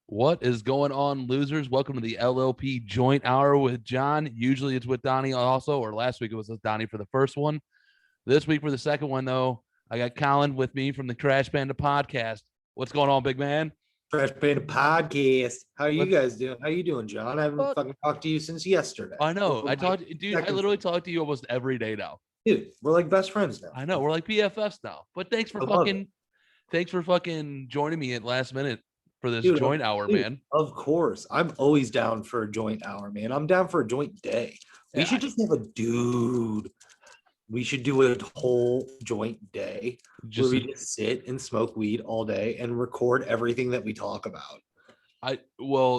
What is going on, losers? Welcome to the L.L.P joint hour with John. Usually it's with Donnie also, or last week it was with Donnie for the first one. This week for the second one, though, I got Kollin with me from the Trash Panda Podcast. What's going on, big man? Trash Pandas Podcast. How are you Let's- guys doing? How you doing, John? I haven't What? fucking talked to you since yesterday. I know. We're I like talked, dude. I second literally friends. talk to you almost every day now. Dude, we're like best friends now. I know. We're like BFFs now. But thanks for I love fucking joining me at last minute for this Dude, joint hour, dude, man. Of course. I'm always down for a joint hour, man. I'm down for a joint day. We Yeah, should just have a dude. We should do a whole joint day Just where we just sit and smoke weed all day and record everything that we talk about.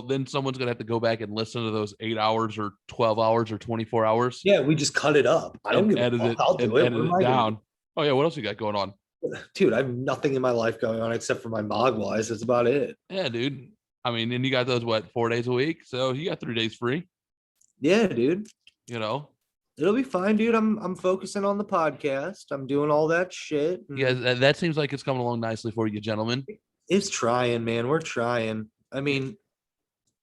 then someone's gonna have to go back and listen to those 8 hours or 12 hours or 24 hours. Yeah, we just cut it up. I don't and give a edit fuck. it I'll and do it. edit What am it I gonna down. Oh yeah, what else you got going on? do? Dude, I have nothing in my life going on except for my Mogwais. That's about it. Yeah, dude. I mean, and you got those 4 days a week, so you got 3 days free. Yeah, dude. You know, It'll be fine, dude. I'm focusing on the podcast. I'm doing all that shit. yeah, that seems like it's coming along nicely for you, gentlemen. It's trying, man. We're trying. I mean,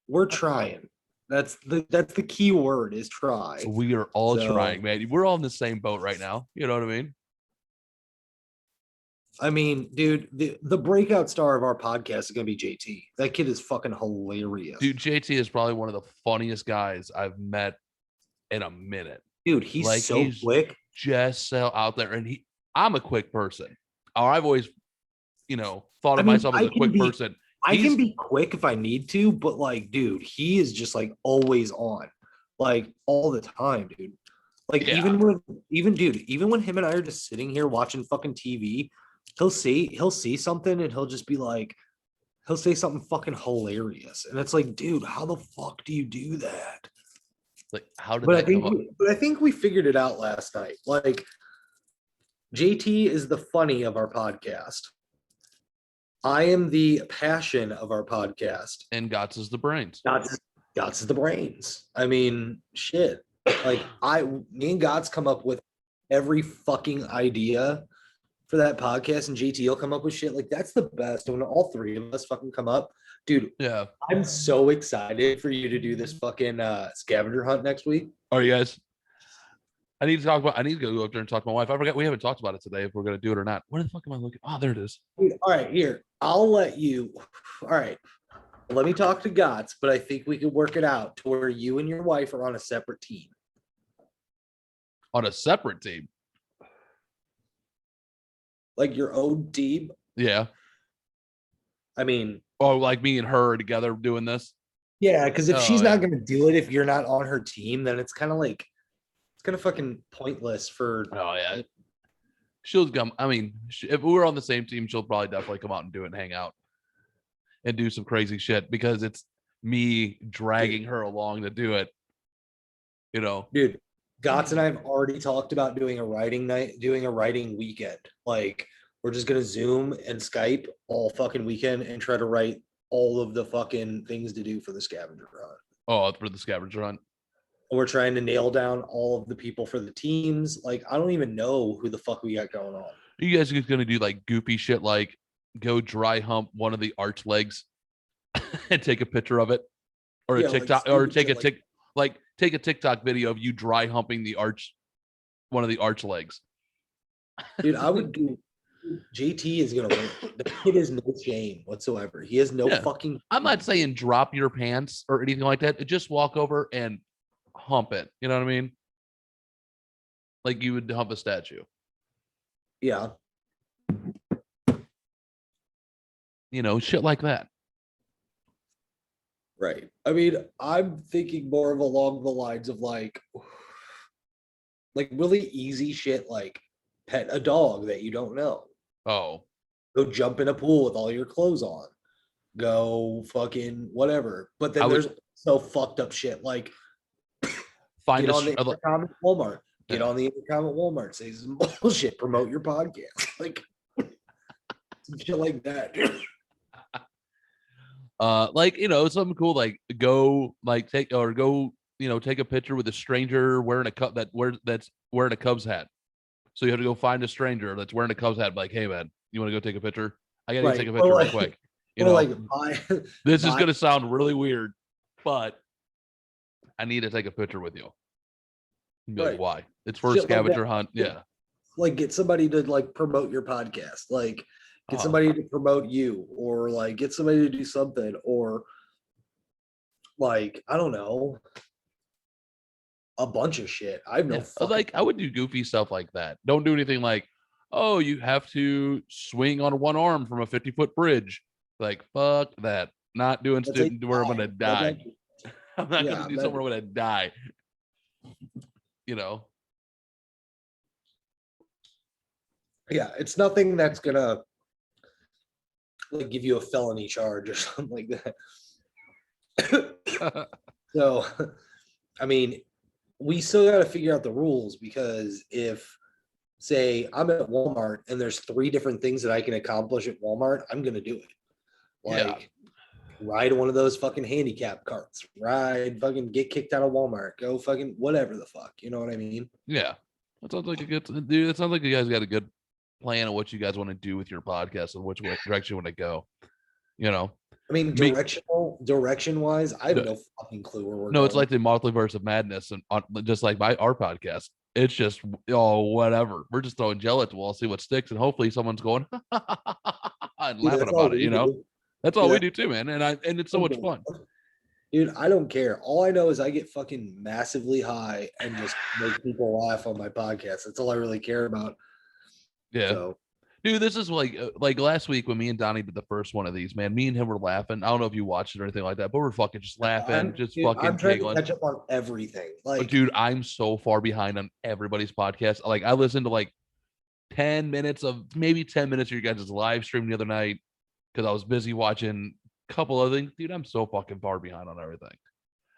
we're trying. That's the key word is try. We are all So- trying, man. We're all in the same boat right now. You know what I mean? I mean, dude, the breakout star of our podcast is gonna be JT. That kid is fucking hilarious. Dude, JT is probably one of the funniest guys I've met in a minute. Dude, he's like, so he's quick. Just so out there, and I'm a quick person. Or I've always, thought I of mean, myself as I a can quick be- person. I He's- can be quick if I need to, but like, dude, he is just like always on, like all the time, dude. Like Yeah. even when him and I are just sitting here watching fucking TV, he'll see something and he'll just be like, he'll say something fucking hilarious, and it's like, dude, how the fuck do you do that? Like, how did But I that come think up? I think we figured it out last night. Like, JT is the funny of our podcast. I am the passion of our podcast. And Gots is the brains. Gots is the brains. I mean, shit. Like me and Gots come up with every fucking idea for that podcast, and JT will come up with shit. Like, that's the best. When all three of us fucking come up, dude, Yeah. I'm so excited for you to do this fucking scavenger hunt next week. Are you guys? I need to go up there and talk to my wife. I forgot we haven't talked about it today if we're gonna do it or not. Where the fuck am I looking? Oh, there it is. Dude, all right, here. I'll let you. All right. Let me talk to Gots, but I think we could work it out to where you and your wife are on a separate team. On a separate team. Like your own team. Yeah. I mean, Oh, like me and her together doing this. yeah, because if Oh, she's yeah. not gonna do it, if you're not on her team, then it's kind of like it's kind of fucking pointless for Oh yeah. She'll come. I mean, if we were on the same team, she'll probably definitely come out and do it and hang out and do some crazy shit because it's me dragging her along to do it. You know. dude. Gots and I have already talked about doing a writing night, doing a writing weekend. Like, we're just gonna Zoom and Skype all fucking weekend and try to write all of the fucking things to do for the scavenger hunt. Oh, for the scavenger hunt. We're trying to nail down all of the people for the teams. Like, I don't even know who the fuck we got going on. You guys are just gonna do like goofy shit, like go dry hump one of the arch legs and take a picture of it, or Yeah, a like TikTok, or stupid shit, take a TikTok video of you dry humping one of the arch legs. Dude, I would do. JT is gonna win. The kid has no shame whatsoever. He has no Yeah. fucking. I'm not saying drop your pants or anything like that. Just walk over and hump it. You know what I mean? Like you would hump a statue. Yeah, You know, shit like that. right. I mean, I'm thinking more of along the lines of like really easy shit, like pet a dog that you don't know. Oh, Go jump in a pool with all your clothes on. Go fucking whatever. But then I would- there's so fucked up shit like find get on the a intercom at Walmart. Get Yeah. on the intercom at Walmart. Say some bullshit. Promote your podcast. Like some shit like that. like something cool, like go like take a picture with a stranger wearing that's wearing a Cubs hat. So you have to go find a stranger that's wearing a Cubs hat, like, hey man, you want to go take a picture? I gotta go Right. take a Or picture real like- quick. You or know, like this is going to sound really weird, but I need to take a picture with you. Be like, right. why? It's for a Shit like scavenger that. hunt. Yeah. Like get somebody to like promote your podcast, like get Uh-huh. somebody to promote you, or like get somebody to do something, or like I don't know, a bunch of shit. I have no fucking Like I would do goofy stuff like that. Don't do anything like, oh, you have to swing on one arm from a 50-foot bridge. Like, fuck that. Not doing That's like, where I'm gonna die. I'm not yeah, gonna do somewhere I'm gonna die. You know. Yeah, it's nothing that's gonna like give you a felony charge or something like that. So, I mean, we still got to figure out the rules, because if, say, I'm at Walmart and there's 3 different things that I can accomplish at Walmart, I'm gonna do it. Like, ride one of those fucking handicap carts, fucking get kicked out of Walmart, go fucking whatever the fuck, you know what I mean? Yeah. That sounds like a good dude. It sounds like you guys got a good plan of what you guys want to do with your podcast and which direction you want to go. You know. I mean, direction wise, I have no fucking clue where we're No, going. it's like the multiverse of madness, and just like our podcast, it's just whatever. We're just throwing gel at the wall, see what sticks, and hopefully someone's going and laughing about it. You know, that's all we do too, man. And it's so much fun, dude. I don't care. All I know is I get fucking massively high and just make people laugh on my podcast. That's all I really care about. Yeah. So, dude, this is like last week when me and Donnie did the first one of these, man. Me and him were laughing. I don't know if you watched it or anything like that, but we're fucking just laughing, I'm trying to catch up on everything. Like, dude, I'm so far behind on everybody's podcast. Like, I listened to like 10 minutes of your guys' live stream the other night because I was busy watching a couple of things. Dude, I'm so fucking far behind on everything.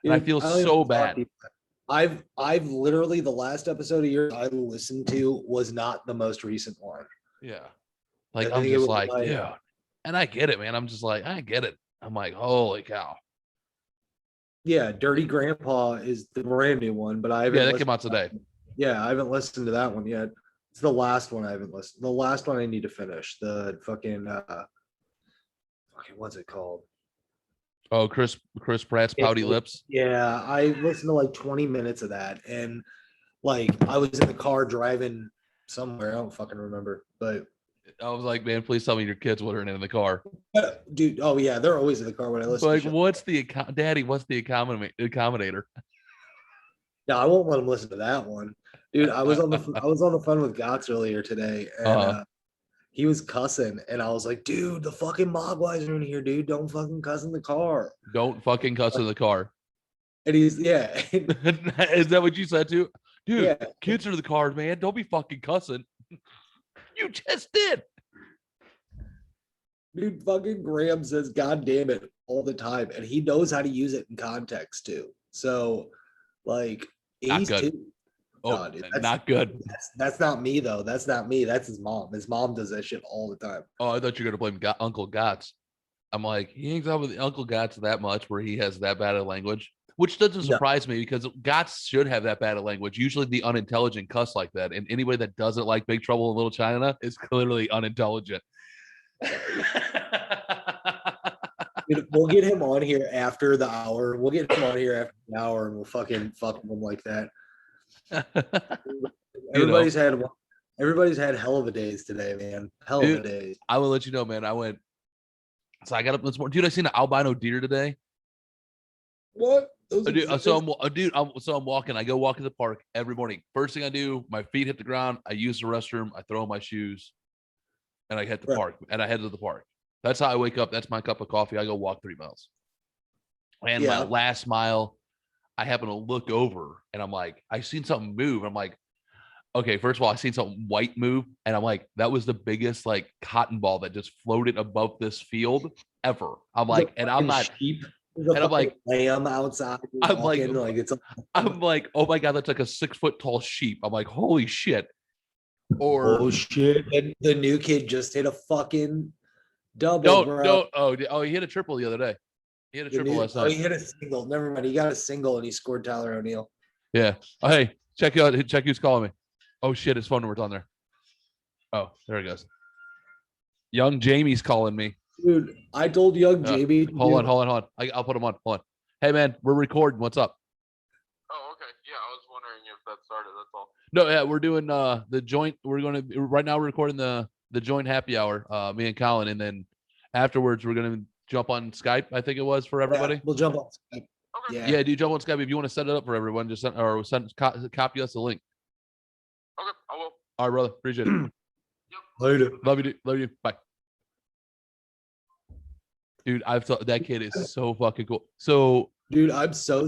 And I feel so bad. I've literally, the last episode of yours I listened to was not the most recent one. Yeah. Like, I'm just like, yeah. And I get it, man. I'm just like, I get it. I'm like, holy cow. Yeah, Dirty Grandpa is the brand new one, but I haven't. Yeah, that came out today. Yeah, I haven't listened to that one yet. It's the last one I haven't listened. The last one I need to finish. The fucking what's it called? Oh, Chris Pratt's Pouty Lips. Yeah, I listened to like 20 minutes of that, and like I was in the car driving somewhere. I don't fucking remember, but I was like, man, please tell me your kids what are in the car. Dude, oh yeah, they're always in the car when I listen. Like, what's the accommodator? No, I won't let them listen to that one, dude. I was on the phone with Gotts earlier today, and he was cussing, and I was like, dude, the fucking Mogwais are in here, dude. Don't fucking cuss in the car. Don't fucking cuss in the car. And he's Is that what you said too? Dude, kids are in the cars, man. Don't be fucking cussing. You just did. Dude, fucking Graham says, God damn it, all the time. And he knows how to use it in context too. So, like, he's good. Not good. That's not me, though. That's not me. That's his mom. His mom does that shit all the time. Oh, I thought you were going to blame Uncle Gotts. I'm like, he hangs out with Uncle Gotts that much where he has that bad a language, which doesn't surprise me because Gotts should have that bad a language. Usually the unintelligent cuss like that. And anybody that doesn't like Big Trouble in Little China is clearly unintelligent. We'll get him on here after the hour. We'll get him on here after the hour, and we'll fucking fuck him like that. Everybody's had hell of a days today, man. Hell of a days. I will let you know, man. I got up this morning. Dude, I seen an albino deer today. What? So I'm walking. I go walk in the park every morning. First thing I do, my feet hit the ground. I use the restroom. I throw on my shoes, and I hit the park. And I head to the park. That's how I wake up. That's my cup of coffee. I go walk 3 miles. And my last mile, I happen to look over, and I'm like, I seen something move. I'm like, okay, first of all, I seen something white move, and I'm like, that was the biggest like cotton ball that just floated above this field ever. I'm like, and I'm not sheep. And I'm like, lamb outside. I'm like, oh my God, that's like a 6 foot tall sheep. I'm like, holy shit. Or oh shit. And the new kid just hit a fucking double. He hit a triple the other day. He hit a triple last night. Oh, he hit a single. Never mind. He got a single and he scored Tyler O'Neill. Yeah. Oh, hey, check who's calling me. Oh shit, his phone number's on there. Oh, there it goes. Young Jamie's calling me. Dude, I told young Jamie. Hold on. I'll put him on. Hold on. Hey man, we're recording. What's up? Oh, okay. Yeah, I was wondering if that started. That's all. No, yeah, we're doing the joint. We're gonna right now. We're recording the joint happy hour. Me and Kollin, and then afterwards we're gonna jump on Skype. I think it was for everybody. Yeah, we'll jump on Skype. Okay. Yeah, do you jump on Skype if you want to set it up for everyone? Just copy us the link. Okay, I will. All right, brother. Appreciate it. Later. Love you. Love you. Bye. Dude, I've thought that kid is so fucking cool. So, dude, I'm so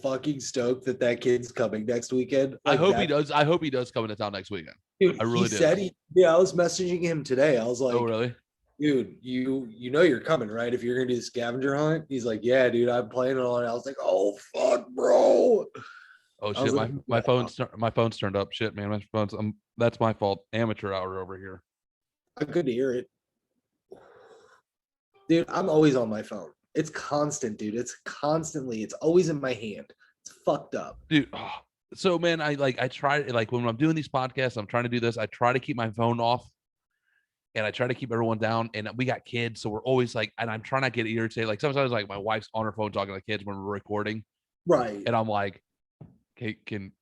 fucking stoked that kid's coming next weekend. Like, I hope he does. I hope he does come into town next weekend. Dude, I really did. I was messaging him today. I was like, oh, really? Dude, you know you're coming, right? If you're gonna do the scavenger hunt. He's like, yeah, dude, I'm planning on it. I was like, oh fuck, bro. Oh shit, my phone's turned up. Shit, man, my phone's that's my fault. Amateur hour over here. I couldn't hear it. Dude, I'm always on my phone. It's constant, dude. It's always in my hand. It's fucked up. Dude, so man, I try, like when I'm doing these podcasts, I'm trying to do this. I try to keep my phone off and I try to keep everyone down. And we got kids, so we're always like, and I'm trying not to get irritated. Like sometimes like my wife's on her phone talking to the kids when we're recording. Right. And I'm like, okay, can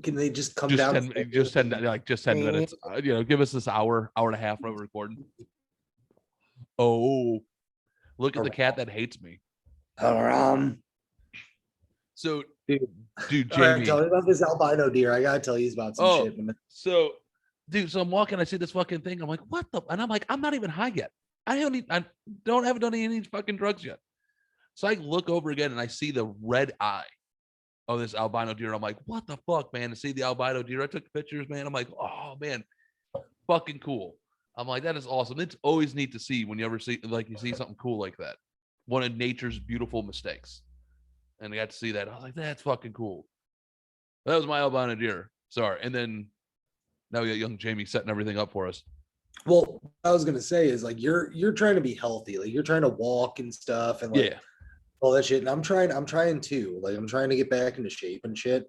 they just come down? 10 minutes, give us this hour and a half when we're recording. Oh, look at the cat that hates me. So, dude, Jamie, right, tell me about this albino deer. I gotta tell you about some shit. So, dude, so I'm walking. I see this fucking thing. I'm like, what the? And I'm like, I'm not even high yet. I haven't done any of these fucking drugs yet. So I look over again and I see the red eye of this albino deer. I'm like, what the fuck, man? To see the albino deer, I took pictures, man. I'm like, oh man, fucking cool. I'm like, that is awesome. It's always neat to see when you ever see you see something cool like that. One of nature's beautiful mistakes. And I got to see that. I was like, that's fucking cool. That was my albino deer. Sorry. And then now we got young Jamie setting everything up for us. Well, what I was gonna say is like you're trying to be healthy, like you're trying to walk and stuff and like all that shit. And I'm trying too. Like I'm trying to get back into shape and shit.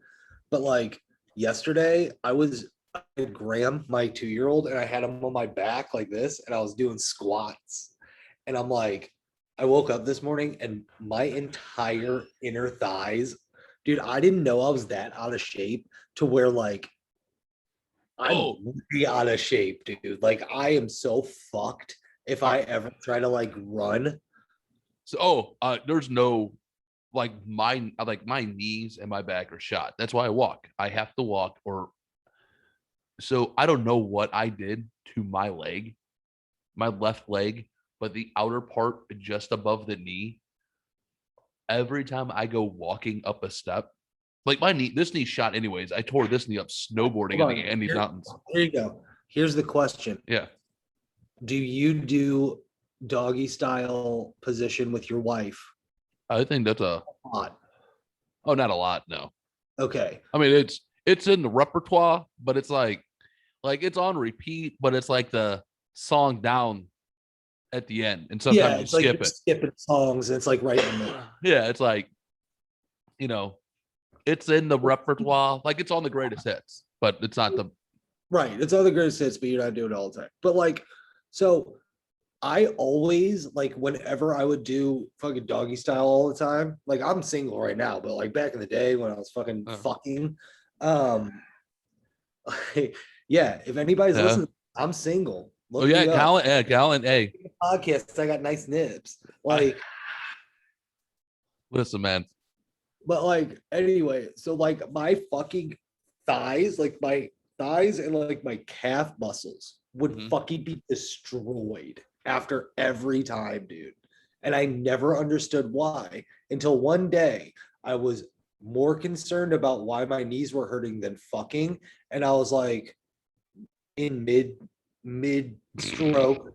But like yesterday, I had Graham, my 2-year-old, and I had him on my back like this, and I was doing squats. And I'm like, I woke up this morning and my entire inner thighs, dude, I didn't know I was that out of shape to where like I'm really out of shape, dude. Like I am so fucked if I ever try to like run. So there's no like my knees and my back are shot. That's why I walk. I have to walk so I don't know what I did to my leg, my left leg, but the outer part just above the knee. Every time I go walking up a step, like this knee's shot anyways. I tore this knee up snowboarding in the Andes Mountains. Here you go. Here's the question. Yeah. Do you do doggy style position with your wife? I think that's a lot. Oh, not a lot. No. Okay. I mean, it's in the repertoire, but it's like it's on repeat, but it's like the song down at the end, and sometimes you skip it. Skipping songs, and it's like right in there. Yeah, it's like, it's in the repertoire, like it's on the greatest hits, but it's not the right. It's on the greatest hits, but you're not doing it all the time. But like, so I always like whenever I would do fucking doggy style all the time. Like I'm single right now, but like back in the day when I was fucking yeah. If anybody's listening, I'm single. Look Kollin, hey. Podcast, I got nice nips. Like, listen, man. But like, anyway, so like my fucking thighs, like my thighs and like my calf muscles would fucking be destroyed after every time, dude. And I never understood why until one day I was more concerned about why my knees were hurting than fucking. And I was like, in mid stroke,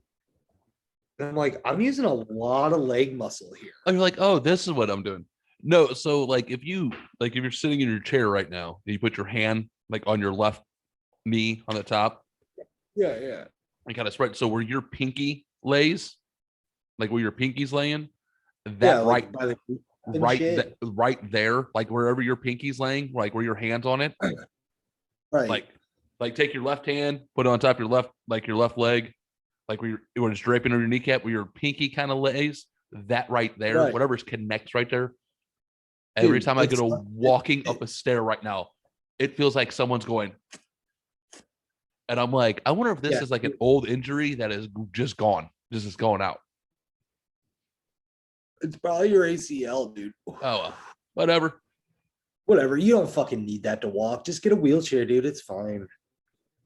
and I'm like, I'm using a lot of leg muscle here. Oh, you're like, oh, this is what I'm doing. No, so like if you're sitting in your chair right now and you put your hand like on your left knee on the top, yeah, and kind of spread, so where your pinky lays, like where your pinky's laying, that right there, like wherever your pinky's laying, like where your hand's on it, right, like take your left hand, put it on top of your left leg, like when it's draping on your kneecap, where your pinky kind of lays, that right there, Right. whatever connects right there. Every Dude, time I it's go like- walking up a stair right now, it feels like someone's going. And I'm like, I wonder if this is like an old injury that is just gone, just is going out. It's probably your ACL, dude. Oh, well, whatever. Whatever. You don't fucking need that to walk. Just get a wheelchair, dude. It's fine.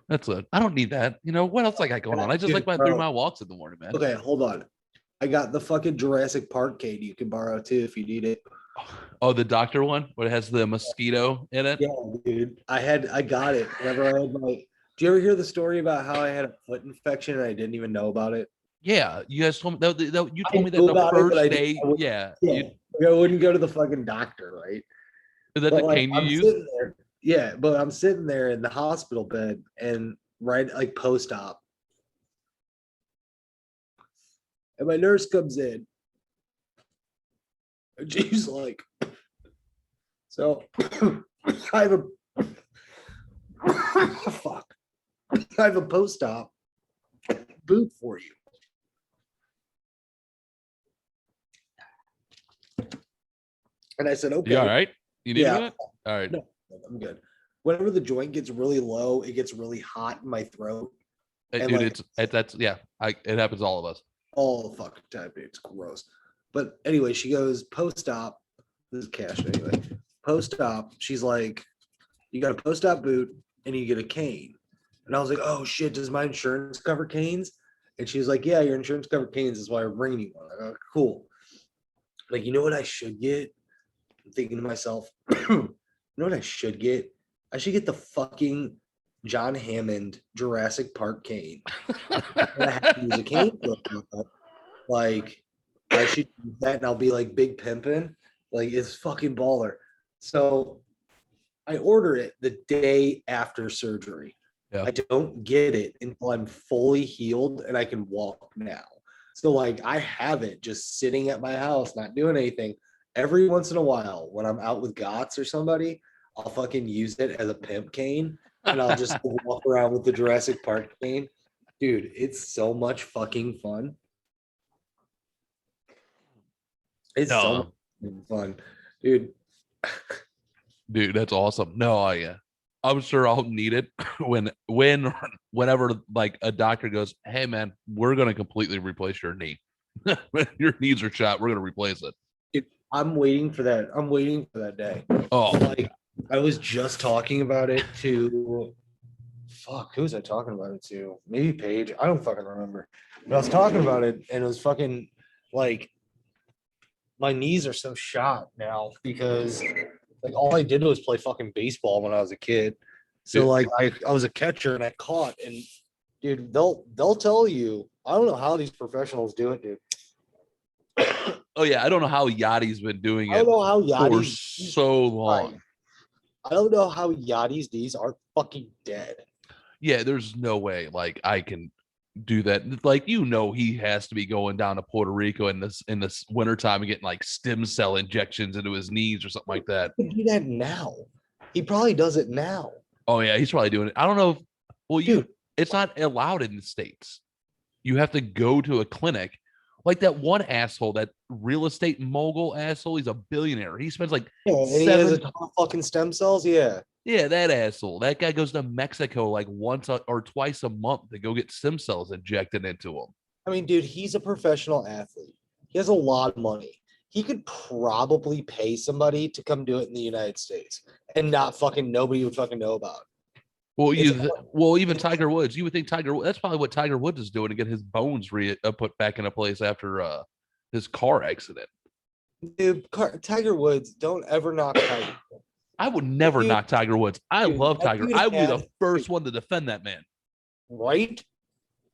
That's it. I don't need that. You know, what else I got going on? I just Dude, like my bro. 3-mile walks in the morning, man. Okay, hold on. I got the fucking Jurassic Park cane you can borrow too if you need it. Oh, the doctor one where it has the mosquito in it. Yeah, dude. I got it whenever I had my. Do you ever hear the story about how I had a foot infection and I didn't even know about it? Yeah, you guys told me that. You I told me that knew the about it, but first I day. didn't- Yeah, Yeah, I wouldn't go to the fucking doctor, right? is that But the like, cane you I'm use? sitting there. Yeah, but I'm sitting there in the hospital bed and like post-op. And my nurse comes in. And she's like, so I have a fuck. I have a post-op boot for you. And I said, okay. You all right? You need Yeah. a minute? All right. No, I'm good. Whenever the joint gets really low, it gets really hot in my throat. and Dude, like- that's yeah. It happens to all of us. All the fucking time. It's gross. But anyway, she goes post-op. This is cash anyway. Post-op. She's like, you got a post-op boot and you get a cane. And I was like, oh shit, does my insurance cover canes? And she was like, yeah, your insurance cover canes is why we're bringing you one. I go, cool. Like, you know what I should get? I'm thinking to myself, you know what I should get? I should get the fucking John Hammond Jurassic Park cane. And I have to use a cane for it. Like, I should use that and I'll be like big pimping. Like, it's fucking baller. So I order it the day after surgery. Yeah. I don't get it until I'm fully healed and I can walk now. So like I have it just sitting at my house, not doing anything. Every once in a while, when I'm out with Gots or somebody, I'll fucking use it as a pimp cane and I'll just walk around with the Jurassic Park cane. Dude, it's so much fucking fun. It's so much fun, dude. Dude, that's awesome. No, I'm sure I'll need it whenever like a doctor goes, hey man, we're gonna completely replace your knee. Your knees are shot. We're gonna replace it. Dude, I'm waiting for that. I'm waiting for that day. Oh, Like I was just talking about it to fuck, who was I talking about it to? Maybe Paige. I don't fucking remember. But I was talking about it and it was fucking like my knees are so shot now because like all I did was play fucking baseball when I was a kid. So Dude. like I was a catcher and I caught and dude, they'll tell you. I don't know how these professionals do it, dude. oh yeah. I don't know how Yachty's been doing I it don't know how for Yachty's so long. I don't know how Yachty's knees aren't fucking dead. Yeah, there's no way like I can do that. Like, you know, he has to be going down to Puerto Rico in this wintertime and getting like stem cell injections into his knees or something like that. He could do that now. He probably does it now. Oh yeah, he's probably doing it. I don't know if Dude. it's not allowed in the States. You have to go to a clinic. Like that one asshole, that real estate mogul asshole, he's a billionaire. He spends like Yeah, and he has a ton of fucking stem cells. Yeah. yeah, that asshole. That guy goes to Mexico like once or twice a month to go get stem cells injected into him. I mean, dude, he's a professional athlete. He has a lot of money. He could probably pay somebody to come do it in the United States and not fucking nobody would fucking know about it. Well, even Tiger Woods. You would think that's probably what Tiger Woods is doing to get his bones put back into place after his car accident. Dude, Tiger Woods, don't ever knock Tiger. I would never Dude, knock Tiger Woods. I dude, love that Tiger. dude I would be the had- first one to defend that man. Right?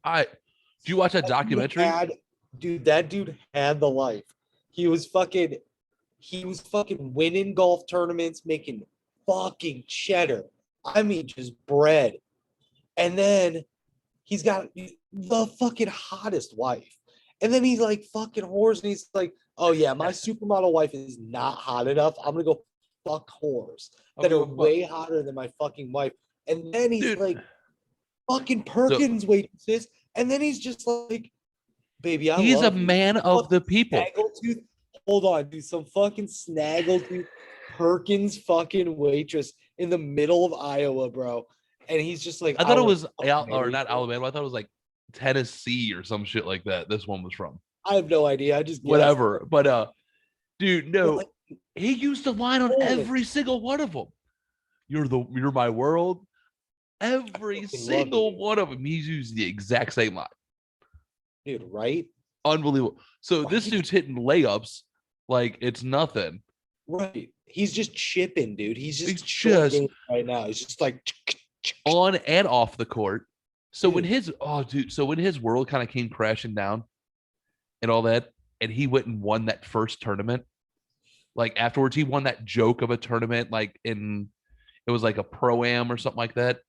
Do you watch that documentary? Dude, that dude had the life. He was fucking winning golf tournaments, making fucking cheddar. I mean, just bread. And then he's got the fucking hottest wife. And then he's like fucking whores, and he's like, oh yeah, my supermodel wife is not hot enough. I'm gonna go fuck whores that are way hotter than my fucking wife. And then he's Dude. like, fucking Perkins waitresses And then he's just like, baby, I He's a love you. man of the Fucking people. Snaggletooth. Hold on, dude. Some fucking snaggletooth Perkins fucking waitress in the middle of Iowa, bro. And he's just like, I thought it was marry not you. Alabama. I thought it was like Tennessee or some shit like that. This one was from I have no idea. I just guessed. whatever. But dude, But, no, like, he used the line on Kollin. every single one of them. You're my world. Every fucking love single you. one of them, he's used the exact same line. Dude, right? Unbelievable. So this Right. dude's hitting layups like it's nothing. Right. He's just chipping, dude. He's He's just short just game right now. He's just like on and off the court. So when Dude. his world kind of came crashing down and all that, and he went and won that first tournament, like afterwards, he won that joke of a tournament, like it was like a pro-am or something like that.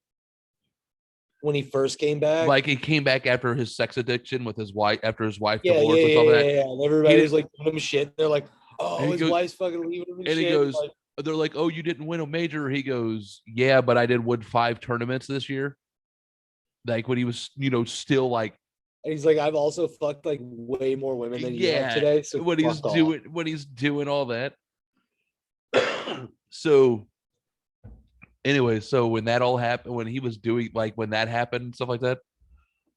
when he first came back. Like he came back after his sex addiction with his wife, after his wife Yeah. divorced and stuff like that. And everybody He- was like giving him shit. They're like, oh, He his goes- wife's fucking leaving him and And he shit. goes, Like, they're like, oh, you didn't win a major. He goes, yeah, but I did win 5 tournaments this year. Like when he was, still like, and he's like, I've also fucked like way more women than you have yeah, today. So when he's fuck off. doing all that. So anyway, so when that all happened, when he was doing like when that happened and stuff like that,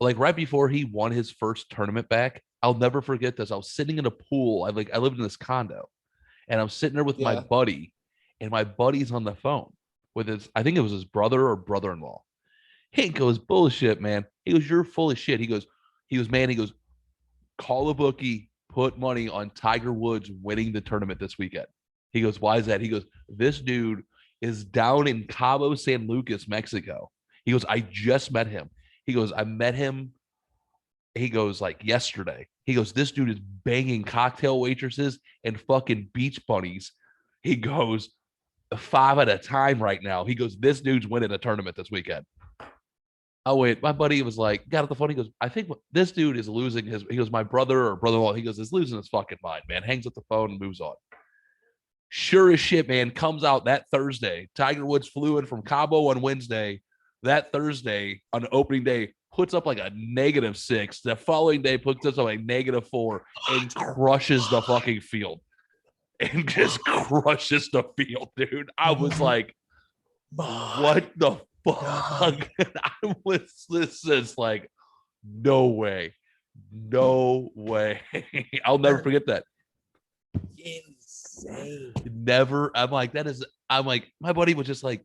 like right before he won his first tournament back, I'll never forget this. I was sitting in a pool. I lived in this condo, and I'm sitting there with my Yeah. buddy, and my buddy's on the phone with I think it was his brother or brother-in-law. He goes, bullshit, man. He goes, you're full of shit. He goes, call a bookie, put money on Tiger Woods winning the tournament this weekend. He goes, why is that? He goes, this dude is down in Cabo San Lucas, Mexico. He goes, I just met him. He goes, I met him. He goes, like yesterday. He goes, this dude is banging cocktail waitresses and fucking beach bunnies. He goes, 5 at a time right now. He goes, this dude's winning a tournament this weekend. Oh, wait. My buddy was like, got off the phone. He goes, I think this dude is losing he goes, my brother or brother-in-law, he goes, is losing his fucking mind, man. Hangs up the phone and moves on. Sure as shit, man, comes out that Thursday. Tiger Woods flew in from Cabo on Wednesday. That Thursday, on opening day, puts up like a -6. The following day, puts up like -4 and crushes the fucking field. And just crushes the field, dude. I was like, what the fuck? This is like, no way. No way. I'll never forget that. Insane. Never. I'm like, my buddy was just like,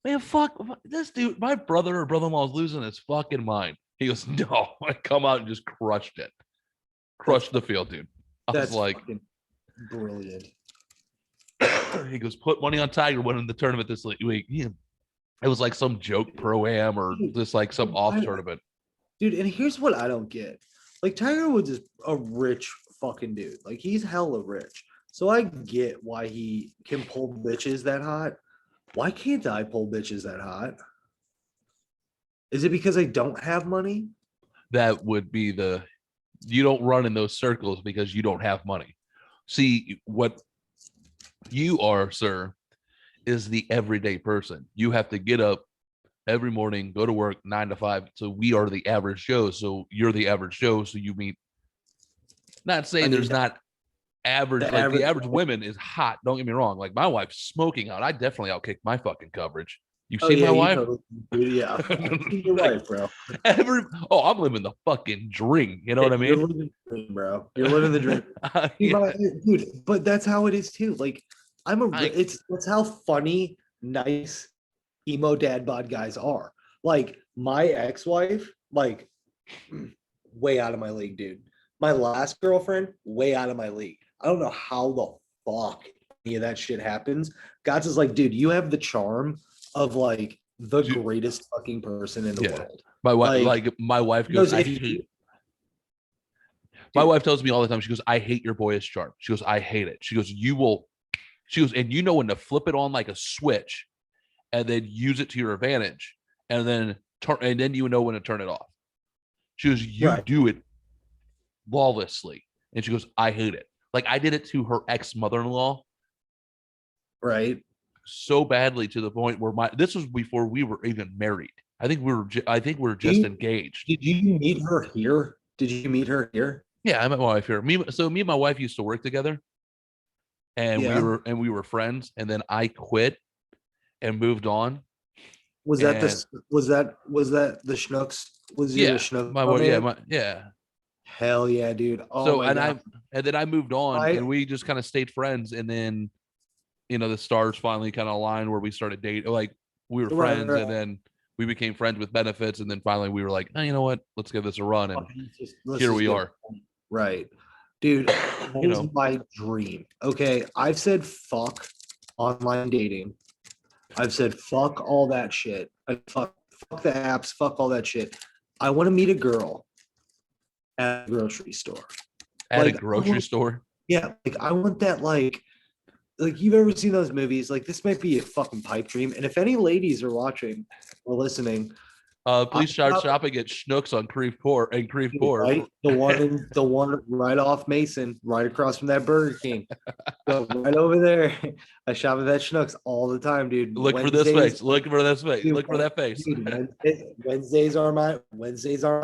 man, fuck this dude. My brother or brother-in-law is losing his fucking mind. He goes, no, I come out and just crushed it. Crushed the field, dude. I was That's like, fucking brilliant. he goes, put money on Tiger winning the tournament this week. Yeah. It was like some joke pro-am or just like some off tournament. Dude, and here's what I don't get. Like, Tiger Woods is a rich fucking dude. Like, he's hella rich. So I get why he can pull bitches that hot. Why can't I pull bitches that hot? Is it because I don't have money? That would be you don't run in those circles because you don't have money. See, what you are, sir, is the everyday person. You have to get up every morning, go to work 9 to 5. So we are the average Joe. So you're the average Joe. So you meet, not saying there's not average, like the average women is hot. Don't get me wrong. Like my wife's smoking out. I definitely outkick my fucking coverage. You've seen my wife? Yeah. Your wife, bro. I'm living the fucking dream. You know what I mean? You're living the dream, bro. You're living the dream. Yeah. Dude, but that's how it is too. Like, that's how funny, nice, emo dad bod guys are. Like, my ex-wife, like, way out of my league, dude. My last girlfriend, way out of my league. I don't know how the fuck any of that shit happens. God's is like, dude, you have the charm of like the greatest fucking person in the world. My wife, my wife goes, my wife tells me all the time, she goes, I hate your boyish charm. She goes, I hate it. She goes, and you know when to flip it on like a switch and then use it to your advantage and then you know when to turn it off. She goes, you do it flawlessly. And she goes, I hate it. Like I did it to her ex-mother-in-law. Right. So badly to the point where this was before we were even married. I think we were just engaged. Did you meet her here? Did you meet her here? Yeah, I met my wife here. Me and my wife used to work together, and Yeah. we were friends. And then I quit and moved on. Was that And the Schnooks? Was you yeah, a Schnook? my wife, yeah. Hell yeah, dude. Oh So my God. and then I moved on, I and we just kind of stayed friends. And then the stars finally kind of aligned where we started dating. Like we were right, friends, right. and then we became friends with benefits. And then finally we were like, oh, you know what? Let's give this a run. And Let's here just we get- are. Right. Dude, that You is know. my dream. Okay. I've said fuck online dating. I've said fuck all that shit. Fuck the apps, fuck all that shit. I want to meet a girl at a grocery store. At Like, a grocery store. Yeah, like I want that like you've ever seen those movies? Like this might be a fucking pipe dream. And if any ladies are watching or listening, Please start shopping at Schnucks on Creve Court and Creve Court. right? The one right off Mason, right across from that Burger King. Go right over there. I shop at that Schnucks all the time, dude. Look for this face. Look for this face. Look for that face. Dude, Wednesdays are my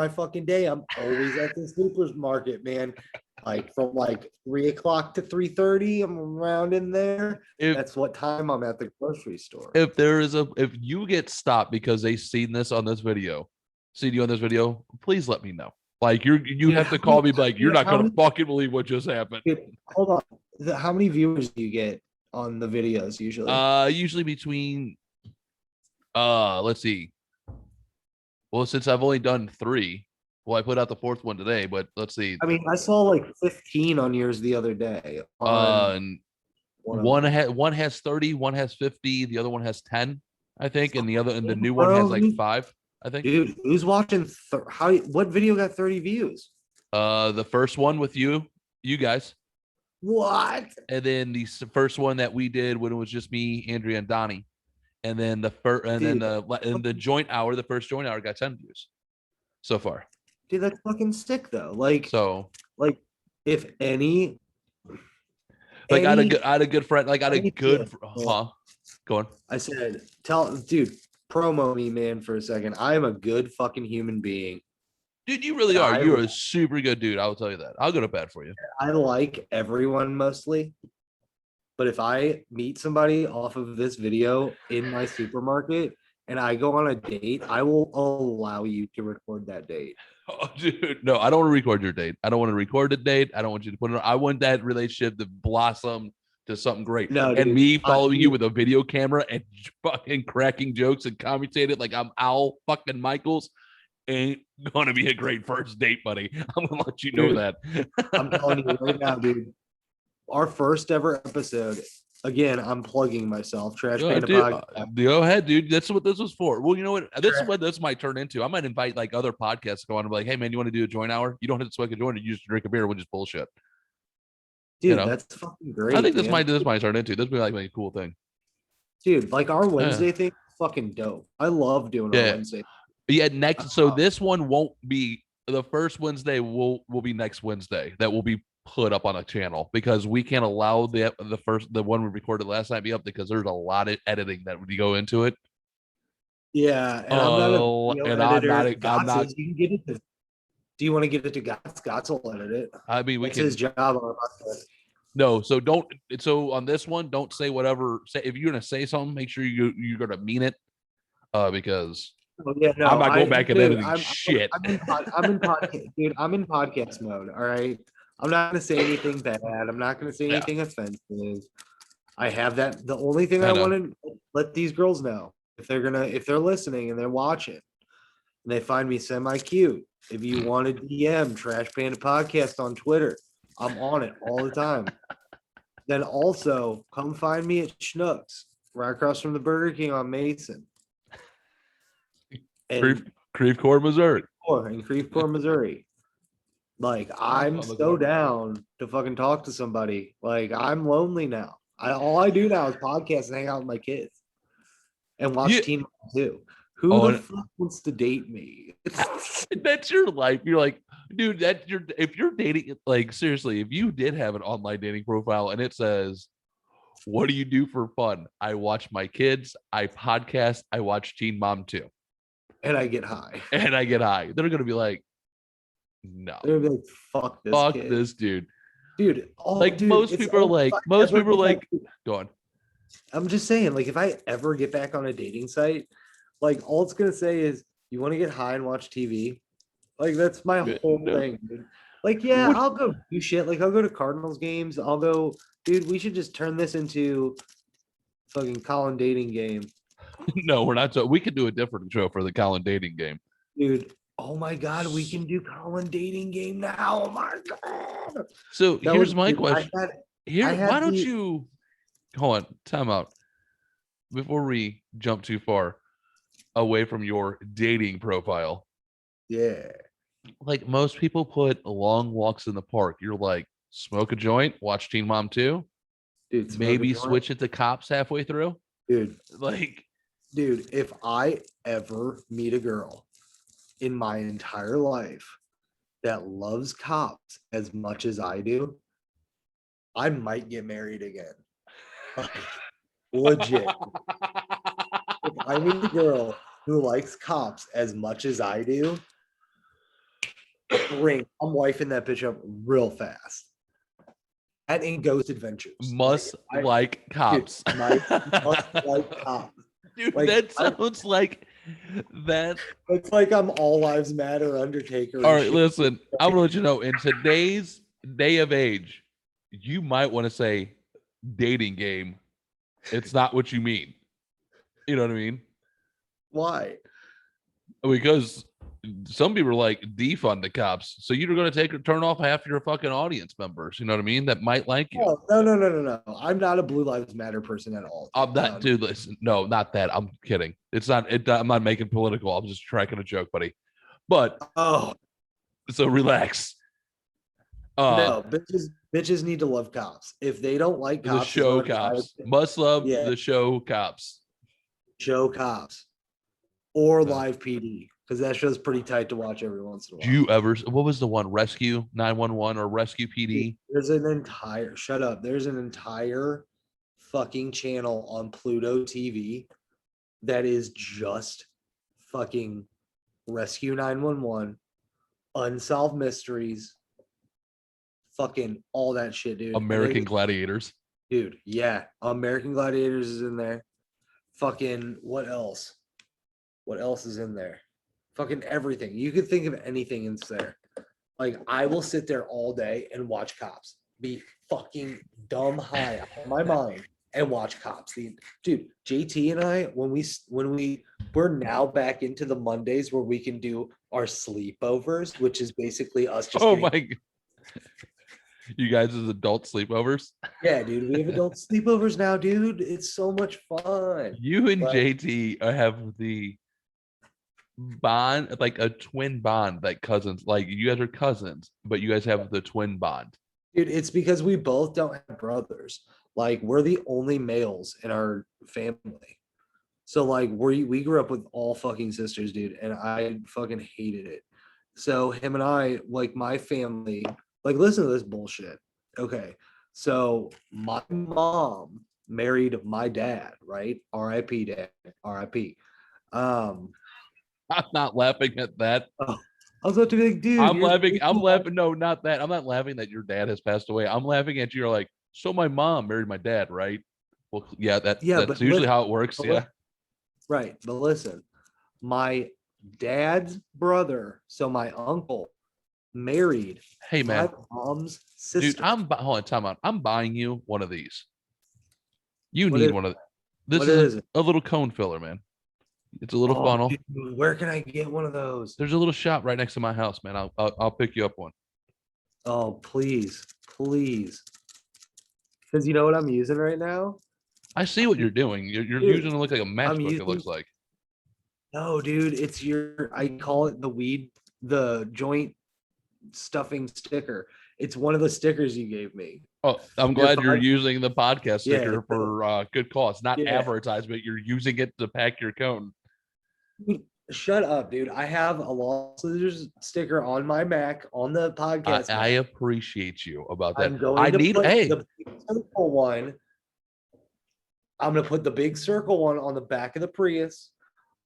fucking day. I'm always at the supermarket, man. Like from like 3 o'clock to 3:30, I'm around in there. That's what time I'm at the grocery store. If you get stopped because they seen you on this video, please let me know. Like you have to call me like you're not gonna fucking believe what just happened. Dude, hold on. How many viewers do you get on the videos usually? Usually between let's see. Well, since I've only done 3, well, I put out the 4th one today, but let's see. I mean, I saw like 15 on yours the other day. One has 30, one has 50, the other one has 10, I think, and the new one has like 5, I think. Dude, who's watching? What video got 30 views? The first one with you guys. What? And then the first one that we did when it was just me, Andrea, and Donnie. And then the joint hour, the first joint hour got 10 views so far. Dude, that's fucking sick though. If any, like I had a good friend, like I had a good, go on. I said, dude, promo me, man, for a second. I am a good fucking human being. Dude, you really are. You're a super good dude. I will tell you that. I'll go to bat for you. I like everyone mostly. But if I meet somebody off of this video in my supermarket and I go on a date, I will allow you to record that date. Oh, dude, no, I don't want to record your date. I don't want to record the date. I don't want you to put it on. I want that relationship to blossom to something great. No, and dude, me following you with a video camera and fucking cracking jokes and commentating like I'm Al fucking Michaels ain't gonna be a great first date, buddy. I'm gonna let you know that. I'm telling you right now, dude. Our first ever episode. Again, I'm plugging myself. Trash Panda Podcast. Go ahead, dude. That's what this was for. Well, you know what? This is what this might turn into. I might invite like other podcasts to go on and be like, "Hey, man, you want to do a joint hour? You don't have to smoke a joint. You just drink a beer. We'll just bullshit." Dude, that's fucking great. I think this might turn into. This would be like a cool thing. Dude, like our Wednesday thing, fucking dope. I love doing our Wednesday. Yeah, so this one won't be the first Wednesday. Will be next Wednesday. That will be put up on a channel because we can't allow the one we recorded last night be up because there's a lot of editing that would go into it. Yeah, and I'm not. You can get it. Do you want to get it to Gotts? Gotts will edit it. I mean, that's his job. No, so don't. So on this one, don't say whatever. Say if you're gonna say something, make sure you're gonna mean it, because. Oh, yeah, no, I'm not going back and editing shit. I'm in podcast, dude. I'm in podcast mode. All right. I'm not gonna say anything bad. I'm not gonna say anything offensive. I have that. The only thing I want to let these girls know if they're listening and they're watching, and they find me semi-cute. If you want to DM Trash Panda Podcast on Twitter, I'm on it all the time. Then also come find me at Schnucks, right across from the Burger King on Mason. Creve Court, Missouri. In Creve Court, Missouri. Like, I'm so down to fucking talk to somebody. Like, I'm lonely now. All I do now is podcast and hang out with my kids and watch Teen Mom 2. Who the fuck wants to date me? That's your life. You're like, dude, if you're dating, like, seriously, if you did have an online dating profile and it says, what do you do for fun? I watch my kids, I podcast, I watch Teen Mom 2. and I get high. and I get high. They're gonna be like, no, They're gonna be like, fuck this fuck kid. this dude. Dude, Most people are like, go on. I'm just saying, like, if I ever get back on a dating site, like, all it's gonna say is, you want to get high and watch TV? Like, that's my whole thing, dude. Like, yeah, I'll go do shit. Like, I'll go to Cardinals games. I'll go, dude, we should just turn this into fucking Kollin dating game. No, we're not. We could do a different show for the Kollin dating game. Dude, oh my God, we can do Kollin dating game now. Oh my God. So here's my question. Why don't the- you hold on, time out. Before we jump too far away from your dating profile. Yeah. Like most people put long walks in the park. You're like, smoke a joint, watch Teen Mom 2. Dude, Maybe switch it to Cops halfway through. Dude, like, dude, if I ever meet a girl in my entire life that loves Cops as much as I do, I might get married again. Legit. If I meet a girl who likes Cops as much as I do, I'm wifing that bitch up real fast. And in Ghost Adventures. Like Cops. Dude, must like Cops. Dude, like, that sounds like that. It's like I'm All Lives Matter Undertaker. All right, listen, I'm gonna let you know, in today's day of age, you might want to say dating game. It's not what you mean. You know what I mean? Why? Because some people are like, defund the Cops. So you're going to turn off half your fucking audience members. You know what I mean? That might like you. Oh, no. I'm not a Blue Lives Matter person at all. I'm not, dude. Listen, no, not that. I'm kidding. It's not. I'm not making political. I'm just cracking a joke, buddy. But so relax. No, bitches need to love Cops. If they don't like Cops, the show Cops must love the show Cops. Show Cops or Live PD, because that show's pretty tight to watch every once in a while. Do you ever? What was the one? Rescue 911 or Rescue PD? There's an entire There's an entire fucking channel on Pluto TV that is just fucking Rescue 911, Unsolved Mysteries, fucking all that shit, dude. American Gladiators. Dude, yeah. American Gladiators is in there. Fucking what else? What else is in there? Fucking everything. You could think of anything in there. Like, I will sit there all day and watch Cops. Be fucking dumb high on my mind and watch Cops. Dude, JT and I, when we're now back into the Mondays where we can do our sleepovers, which is basically us just my God. You guys as adult sleepovers? Yeah, dude. We have adult sleepovers now, dude. It's so much fun. You and JT have the bond, like a twin bond, like cousins. Like, you guys are cousins, but you guys have the twin bond. Dude, it's because we both don't have brothers. Like, we're the only males in our family. So, like, we grew up with all fucking sisters, dude, and I fucking hated it. So him and I, like, my family, like, listen to this bullshit. Okay, so my mom married my dad, right? R.I.P. dad, R.I.P. I'm not laughing at that. I was about to be like, dude. I'm laughing. No, not that. I'm not laughing that your dad has passed away. I'm laughing at you're like, so my mom married my dad, right? Well, yeah, that's usually how it works. Yeah. Right. But listen, my dad's brother, so my uncle, married my mom's sister. Dude, hold on, time out. I'm buying you one of these. You need one of this. Is a little cone filler, man. It's a little funnel. Dude, where can I get one of those? There's a little shop right next to my house, man. I'll pick you up one. Oh, please. Because you know what I'm using right now? I see what you're doing. You're using it look like a matchbook, it looks like. No, dude, it's I call it the joint stuffing sticker. It's one of the stickers you gave me. Oh, I'm glad you're using the podcast sticker for good cause, not advertisement. You're using it to pack your cone. Shut up, dude. I have a Lost Scissors sticker on my Mac on the podcast. I appreciate you about that. The big circle one. I'm gonna put the big circle one on the back of the Prius.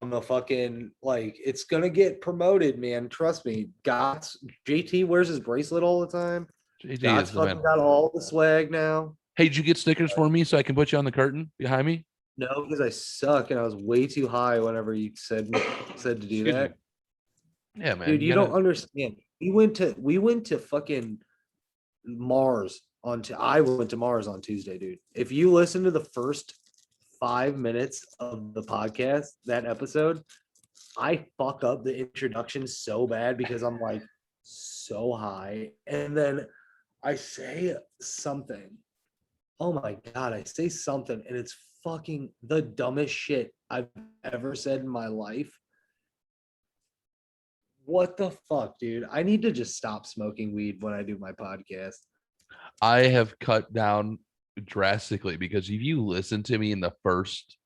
the fucking like it's gonna get promoted, man. Trust me. Gots JT wears his bracelet all the time. JT Gots is the man. fucking got all the swag now. Hey, did you get stickers for me so I can put you on the curtain behind me? No, because I suck and I was way too high whenever you said to do Excuse that. me. Yeah, man. Dude, you don't understand. We went to fucking Mars I went to Mars on Tuesday, dude. If you listen to the first 5 minutes of the podcast, that episode, I fuck up the introduction so bad because I'm like so high. And then I say something. Oh my God, I say something and it's fucking the dumbest shit I've ever said in my life. What the fuck, dude? I need to just stop smoking weed when I do my podcast. I have cut down drastically because if you listen to me in the first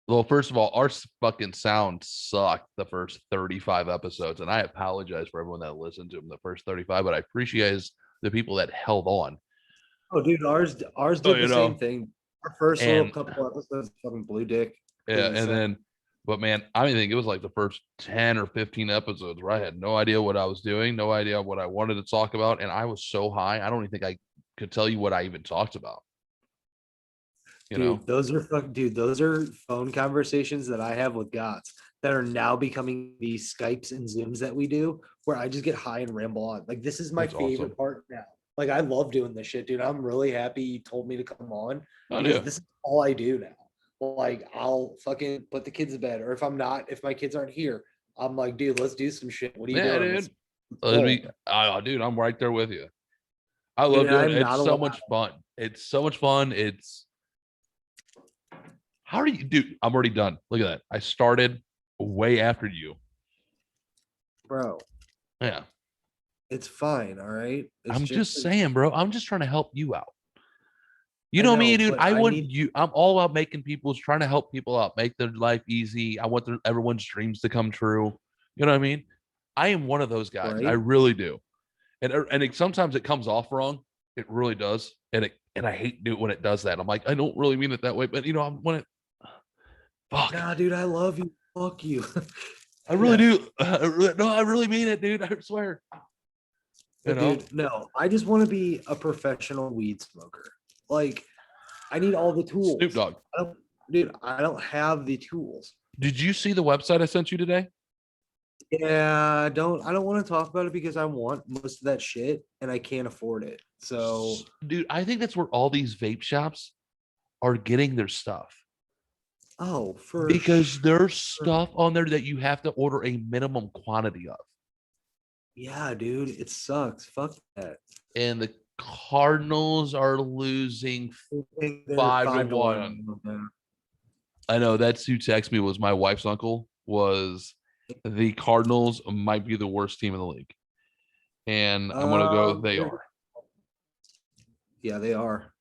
of all, our fucking sound sucked the first 35 episodes, and I apologize for everyone that listened to them the first 35, but I appreciate the people that held on. Oh, dude, ours did the same thing. Our first little couple episodes, fucking blue dick. Yeah, and then, but man, I think it was like the first 10 or 15 episodes where I had no idea what I was doing, no idea what I wanted to talk about, and I was so high, I don't even think I could tell you what I even talked about. You know, those are phone conversations that I have with Gots that are now becoming these Skypes and Zooms that we do, where I just get high and ramble on. Like this is my favorite part now. Like I love doing this shit, dude. I'm really happy you told me to come on. This is all I do now. Like I'll fucking put the kids to bed, or if my kids aren't here, I'm like, dude, let's do some shit. What are you doing? Dude? Dude, I'm right there with you. I love doing it. It's so much fun. It's so much fun. How do you do? I'm already done. Look at that. I started way after you. Bro. Yeah. It's fine. All right. I'm just saying, bro. I'm just trying to help you out. You know me, dude. I'm all about making trying to help people out, make their life easy. I want everyone's dreams to come true. You know what I mean? I am one of those guys. Right? I really do. And sometimes it comes off wrong. It really does. And I hate when it does that. I'm like, I don't really mean it that way, but fuck. Nah, dude, I love you. Fuck you. I really do. No, I really mean it, dude. I swear. Dude, no, I just want to be a professional weed smoker. Like, I need all the tools. Snoop Dogg. I don't have the tools. Did you see the website I sent you today? Yeah, I don't want to talk about it because I want most of that shit and I can't afford it. So, dude, I think that's where all these vape shops are getting their stuff. Oh, because there's stuff on there that you have to order a minimum quantity of. Yeah, dude, it sucks. Fuck that. And the Cardinals are losing 5-1. I know that's who texted me was my wife's uncle. Was the Cardinals might be the worst team in the league, and I'm gonna go. They are. Yeah, they are.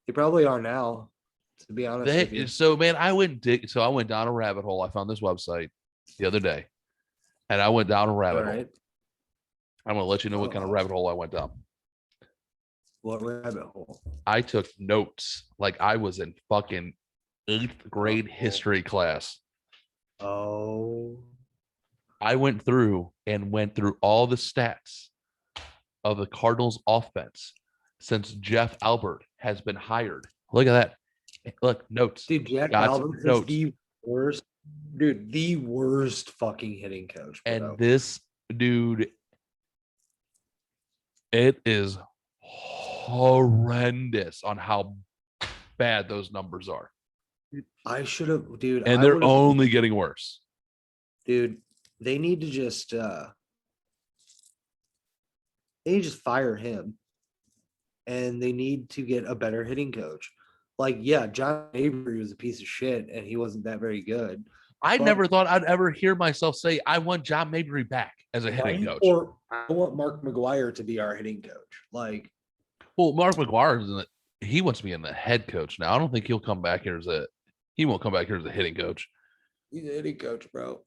They probably are now. To be honest with you. So, man, I went down a rabbit hole. I found this website the other day, and I went down a rabbit hole. I'm going to let you know what kind of rabbit hole I went down. What rabbit hole? I took notes like I was in fucking 8th grade history class. Oh. I went through all the stats of the Cardinals offense since Jeff Albert has been hired. Look at that. Look, notes. Dude, Jeff Albert is the worst. Dude, the worst fucking hitting coach. Bro. And this dude, it is horrendous on how bad those numbers are. I should have, dude. And they're only getting worse. Dude, they need to just fire him. And they need to get a better hitting coach. Like, yeah, John Avery was a piece of shit and he wasn't that very good. I never thought I'd ever hear myself say, I want John Mabry back as a hitting coach. Or I want Mark McGwire to be our hitting coach. Like, well, Mark McGwire he wants to be in the head coach now. I don't think he'll come back here he won't come back here as a hitting coach. He's a hitting coach, bro.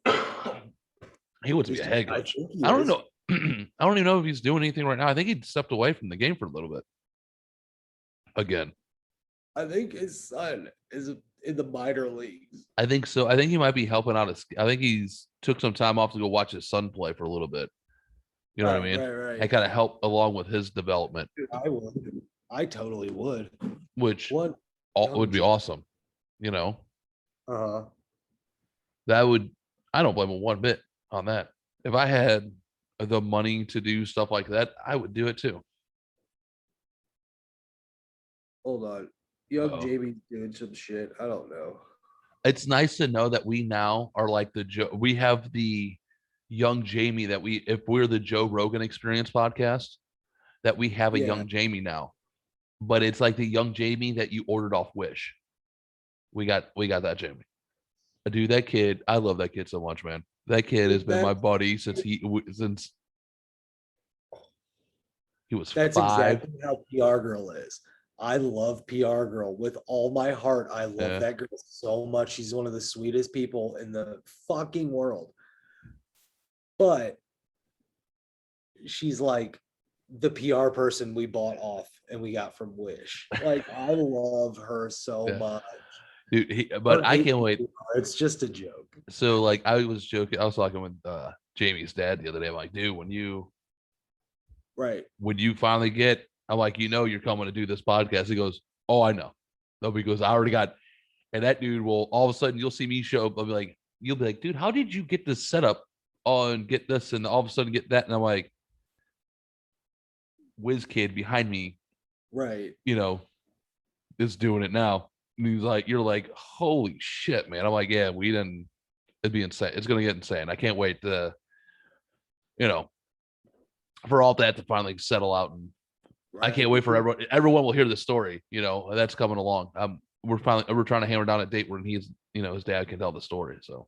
He wants to be a head coach. I don't know. I don't even know if he's doing anything right now. I think he stepped away from the game for a little bit. Again. I think his son is in the minor leagues. I think so. I think he might be helping out. I think he's took some time off to go watch his son play for a little bit. You know what I mean? Right. And kind of help along with his development. Dude, I would. I totally would. Which What would be awesome. You know? Uh-huh. That would, I don't blame him one bit on that. If I had the money to do stuff like that, I would do it too. Hold on. Young Jamie's doing some shit. I don't know. It's nice to know that we now are like we have the young Jamie that if we're the Joe Rogan Experience podcast, that we have a young Jamie now. But it's like the young Jamie that you ordered off Wish. We got that Jamie. Dude, that kid, I love that kid so much, man. That kid has been my buddy since he was That's 5. exactly how PR Girl is. I love PR Girl with all my heart. I love that girl so much. She's one of the sweetest people in the fucking world. But she's like the PR person we bought off and we got from Wish. Like, I love her so much. Dude, but I can't wait. It's just a joke. So, like, I was joking. I was talking with Jamie's dad the other day. I'm like, dude, when you finally get, I'm like, you're coming to do this podcast. He goes, oh, I know. No, because I already got, and that dude will all of a sudden you'll see me show up. You'll be like, dude, how did you get this set up and get this and all of a sudden get that? And I'm like, whiz kid behind me, right? Is doing it now. And he's like, you're like, holy shit, man. I'm like, yeah, it'd be insane. It's gonna get insane. I can't wait to, for all that to finally settle out. And I can't wait for everyone. Everyone will hear the story. That's coming along. We're trying to hammer down a date when he's, his dad can tell the story. So,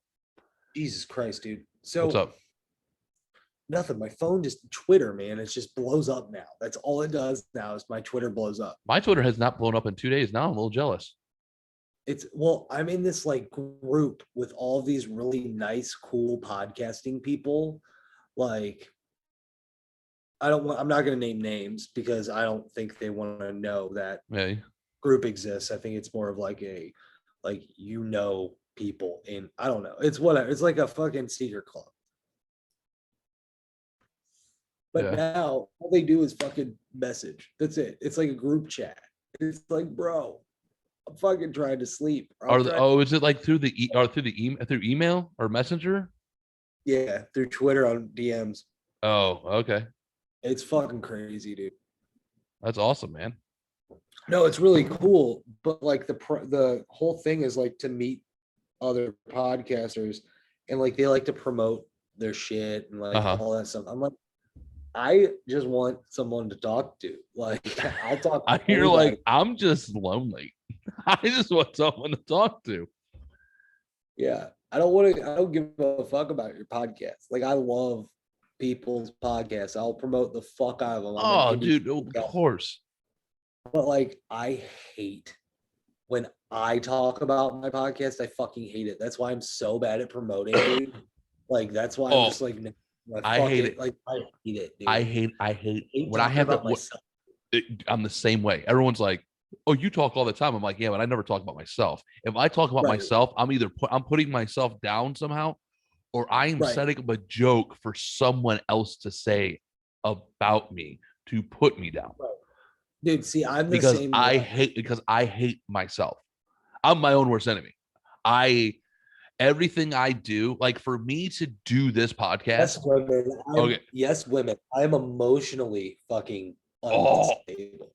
Jesus Christ, dude. So what's up? Nothing. My phone just Twitter, man. It just blows up now. That's all it does now is my Twitter blows up. My Twitter has not blown up in 2 days. Now I'm a little jealous. I'm in this like group with all of these really nice, cool podcasting people. Like, I'm not going to name names because I don't think they want to know that group exists. I think it's more of like people in, I don't know. It's whatever. It's like a fucking secret club. But now all they do is fucking message. That's it. It's like a group chat. It's like, bro, I'm fucking trying to sleep. Is it like through through email or messenger? Yeah, through Twitter on DMs. Oh, okay. It's fucking crazy, dude. That's awesome, man. No, it's really cool. But like the whole thing is like to meet other podcasters and like they like to promote their shit and like all that stuff. I'm like, I just want someone to talk to. Like, I'll talk to you're like, I'm just lonely. I just want someone to talk to. Yeah. I don't give a fuck about your podcast. Like, I love people's podcasts. I'll promote the fuck out of them. Oh, dude, of course. But like, I hate when I talk about my podcast. I fucking hate it. That's why I'm so bad at promoting, dude. Like, that's why I'm just like, I hate it. Like, I hate it, dude. I hate when I have I'm the same way. Everyone's like, oh, you talk all the time. I'm like, yeah, but I never talk about myself. If I talk about myself, I'm either I'm putting myself down somehow, or I am setting up a joke for someone else to say about me to put me down. Right. Dude, see, I'm the because same. Because I hate myself. I'm my own worst enemy. Everything I do, like for me to do this podcast. Yes, women. I'm emotionally fucking unstable.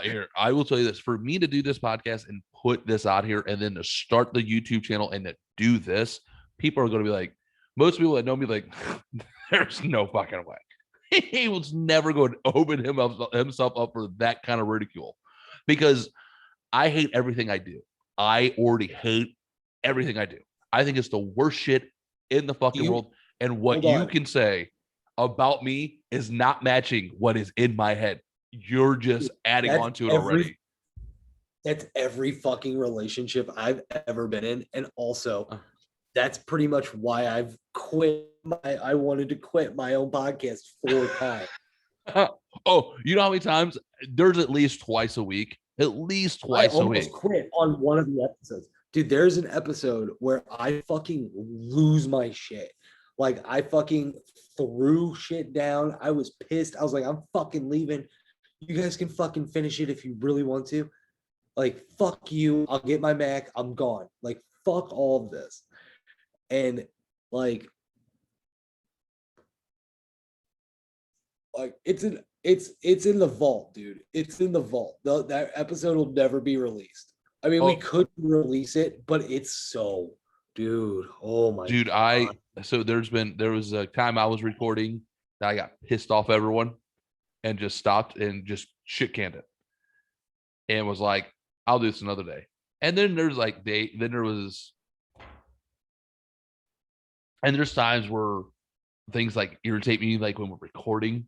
Here, I will tell you this. For me to do this podcast and put this out here and then to start the YouTube channel and to do this, people are going to be like, most people that know me, like, there's no fucking way. He was never going to open himself up for that kind of ridicule because I hate everything I do. I already hate everything I do. I think it's the worst shit in the fucking world. And what you can say about me is not matching what is in my head. You're just adding on to it already. That's every fucking relationship I've ever been in. And also, that's pretty much why I've quit. I wanted to quit my own podcast 4 times. Oh, you know how many times? There's at least twice a week at least I twice a week. almost quit on one of the episodes. Dude, there's an episode where I fucking lose my shit. Like, I fucking threw shit down. I was pissed. I was like, I'm fucking leaving. You guys can fucking finish it if you really want to. Like, fuck you. I'll get my Mac. I'm gone. Like, fuck all of this. And like it's in the vault, dude. It's in the vault. That episode will never be released. I mean, we could release it, but it's so, dude. Oh my dude, God. So there was a time I was recording that I got pissed off everyone and just stopped and just shit canned it. And was like, I'll do this another day. And then there's times where things like irritate me, like when we're recording.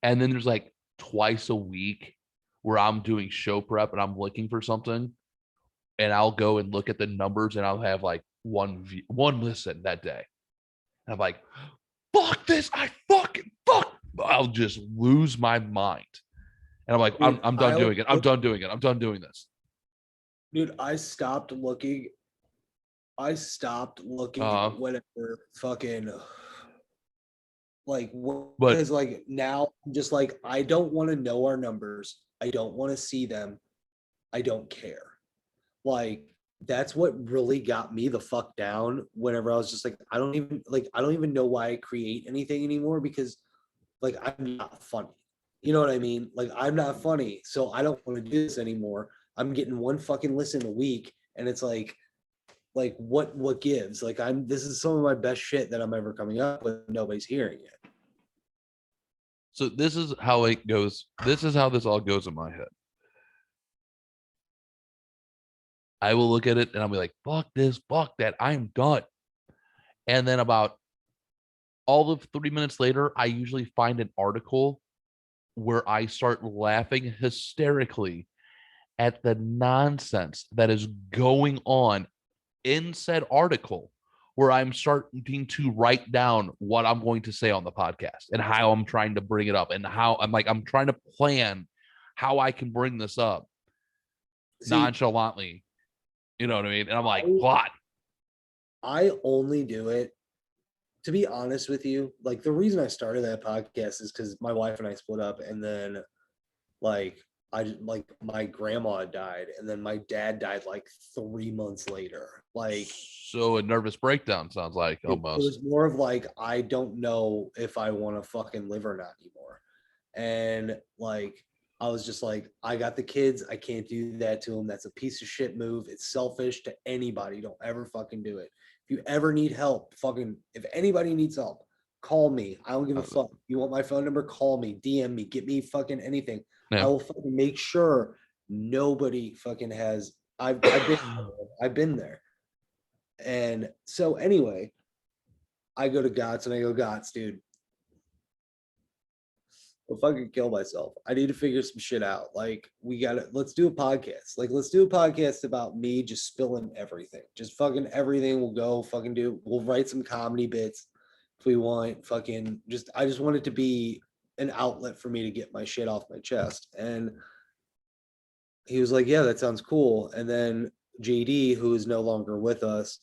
And then there's like twice a week where I'm doing show prep and I'm looking for something, and I'll go and look at the numbers and I'll have like one listen that day. And I'm like, fuck this. I'll just lose my mind. And I'm like, Dude, I'm done doing it. I'm done doing it. I'm done doing this. Dude, I stopped looking whenever fucking like, because like now I'm just like, I don't want to know our numbers. I don't want to see them. I don't care. Like, that's what really got me the fuck down whenever I was just like, I don't even know why I create anything anymore, because like, I'm not funny. You know what I mean? Like, I'm not funny, so I don't want to do this anymore. I'm getting one fucking listen a week, and it's like what gives? Like, this is some of my best shit that I'm ever coming up with. Nobody's hearing it. So this is how it goes. This is how this all goes in my head. I will look at it and I'll be like, fuck this, fuck that. I'm done. And then about all of 3 minutes later, I usually find an article where I start laughing hysterically at the nonsense that is going on in said article, where I'm starting to write down what I'm going to say on the podcast and how I'm trying to bring it up, and how I'm trying to plan how I can bring this up nonchalantly. You know what I mean? And I'm like, what? I only do it, to be honest with you. Like, the reason I started that podcast is because my wife and I split up, and then like my grandma died, and then my dad died like 3 months later. Like, so a nervous breakdown sounds like almost. It was more of like, I don't know if I want to fucking live or not anymore. And like, I was just like, I got the kids. I can't do that to them. That's a piece of shit move. It's selfish to anybody. Don't ever fucking do it. If you ever need help, if anybody needs help, call me. I don't give a fuck. You want my phone number? Call me, DM me, get me fucking anything. Yeah. I will fucking make sure nobody fucking has. I've been there. And so anyway, I go to Gots and I go, Gots, dude, I'll fucking kill myself. I need to figure some shit out. Like, let's do a podcast. Like, let's do a podcast about me just spilling everything. Just fucking everything. We'll write some comedy bits if we want. I just want it to be an outlet for me to get my shit off my chest. And he was like, yeah, that sounds cool. And then JD, who is no longer with us,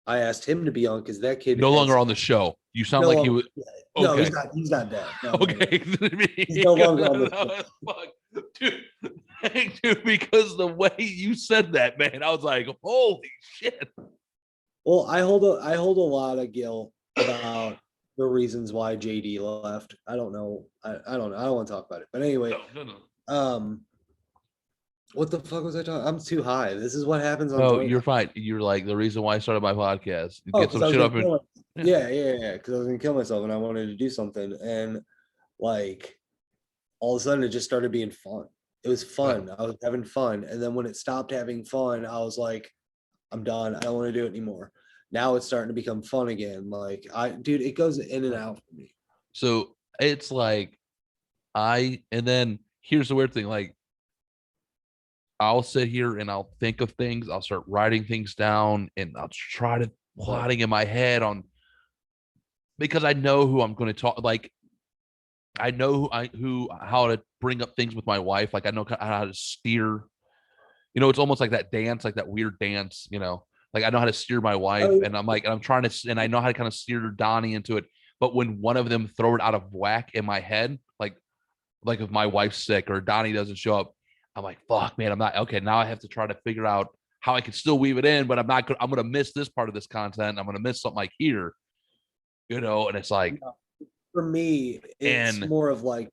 I asked him to be on because that kid no longer on the show. You sound like he was. Okay. No, he's not dead. No, okay. No. He's no longer on the show. Dude, because the way you said that, man, I was like, holy shit. Well, I hold a lot of guilt about the reasons why JD left. I don't know. I don't know. I don't want to talk about it. But anyway. No. What the fuck was I talking? I'm too high. This is what happens on. Oh, you're fine. You're like, the reason why I started my podcast. Get some shit up. Yeah. Because I was gonna kill myself and I wanted to do something, and like, all of a sudden it just started being fun. It was fun. I was having fun, and then when it stopped having fun, I was like, I'm done. I don't want to do it anymore. Now it's starting to become fun again. Like, dude, it goes in and out for me. So it's like, and then here's the weird thing, like, I'll sit here and I'll think of things. I'll start writing things down and I'll try to plotting in my head because I know who I'm going to talk. Like, I know how to bring up things with my wife. Like I know how to steer. It's almost like that dance, like that weird dance. Like I know how to steer my wife, Oh, and I'm trying to, and I know how to kind of steer Donnie into it. But when one of them throw it out of whack in my head, like if my wife's sick or Donnie doesn't show up, I'm like, fuck, man, I'm not okay. Now I have to try to figure out how I can still weave it in, but I'm not. I'm gonna miss this part of this content. I'm gonna miss something like here, and it's like, for me, it's and more of like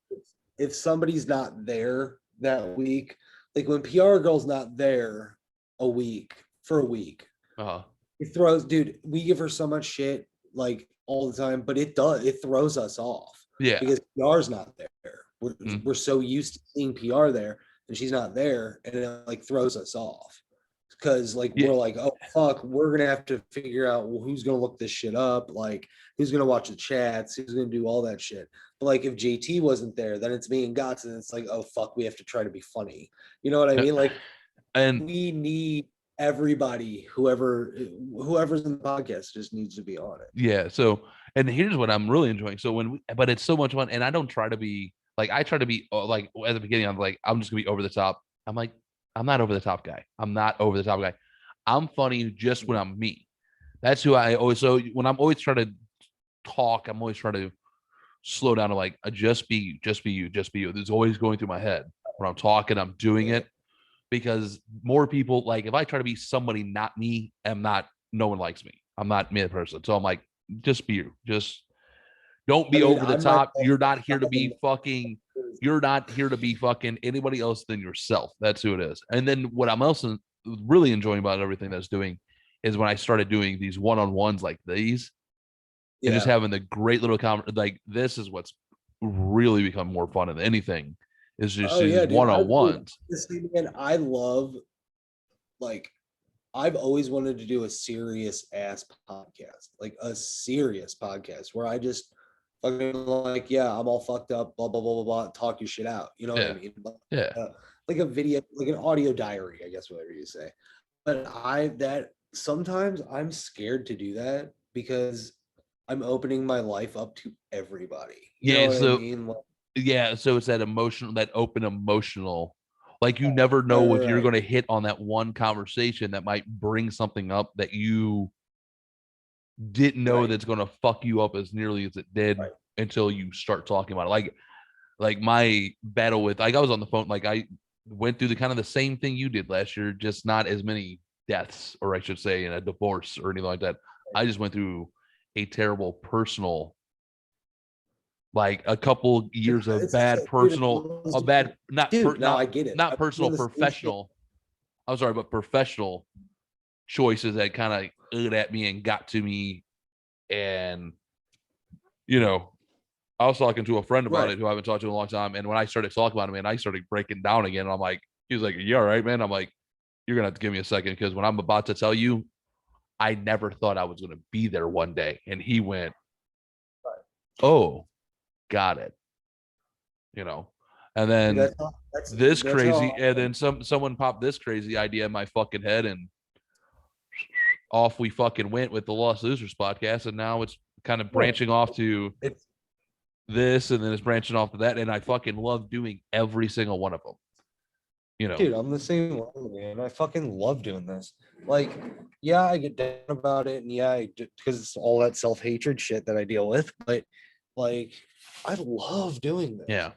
if somebody's not there that week, like when PR girl's not there for a week, it throws, dude, we give her so much shit like all the time, but it throws us off yeah, because PR's not there. We're, Mhm. we're so used to seeing PR there and she's not there, and it like throws us off because like Yeah. we're like, oh fuck, we're gonna have to figure out who's gonna look this shit up, like who's gonna watch the chats, who's gonna do all that shit. But like if JT wasn't there, then it's me and Gots, and it's like, oh fuck, we have to try to be funny. You know what I mean? Like and we need everybody, whoever's in the podcast just needs to be on it. yeah. So, and here's what I'm really enjoying. So but it's so much fun, and I don't try to be like I try to be like at the beginning. I'm like I'm just gonna be over the top. I'm like I'm not over the top guy. I'm not over the top guy. I'm funny just when I'm me. That's who I always. So when I'm always trying to talk, I'm always trying to slow down to like just be you, just be you, just be you. There's always going through my head when I'm talking. I'm doing it because more people like if I try to be somebody not me, no one likes me. I'm not me the person. So I'm like, just be you. Just don't be over the I'm top. myself. You're not here to be fucking. You're not here to be fucking anybody else than yourself. That's who it is. And then what I'm also really enjoying about everything that's doing is when I started doing these one-on-ones like these and just Yeah. having the great little like this is what's really become more fun than anything is just Oh these yeah, dude. one-on-ones. Honestly, man, I love, like, I've always wanted to do a serious ass podcast, like a serious podcast where I just fucking like, yeah, I'm all fucked up, blah blah blah blah blah, talk your shit out. You know what I Yeah. mean? Yeah. Like a video, like an audio diary, I guess, whatever you say. But sometimes I'm scared to do that because I'm opening my life up to everybody. You know Yeah. what I So mean? Like, yeah, so it's that emotional, that open emotional. Like you never right, know if you're right, going to hit on that one conversation that might bring something up that you didn't know right, that's going to fuck you up as nearly as it did right. until you start talking about it. Like my battle with like I was on the phone, like I went through the kind of the same thing you did last year, just not as many deaths, or I should say, in a divorce or anything like that. I just went through a terrible personal, like a couple years of It's the bad same, dude. personal, a bad Dude, no, I get it. not I'm personal, doing the same shit. professional. I'm sorry, but professional choices that kind of ate at me and got to me. And you know, I was talking to a friend about Right. it who I haven't talked to in a long time. And when I started talking about it, man, I started breaking down again. And I'm like, he was like, "You all right, man?" I'm like, "You're gonna have to give me a second because when I'm about to tell you, I never thought I was gonna be there one day." And he went, "Oh, got it," you know. And then this That's crazy, how. and then someone popped this crazy idea in my fucking head, and off we fucking went with the Lost Losers podcast. And now it's kind of branching off to It's this, and then it's branching off to that. And I fucking love doing every single one of them. dude, I'm the same way, man. I fucking love doing this. Like, yeah, I get down about it, and yeah, because it's all that self-hatred shit that I deal with. But like, I love doing this. Yeah.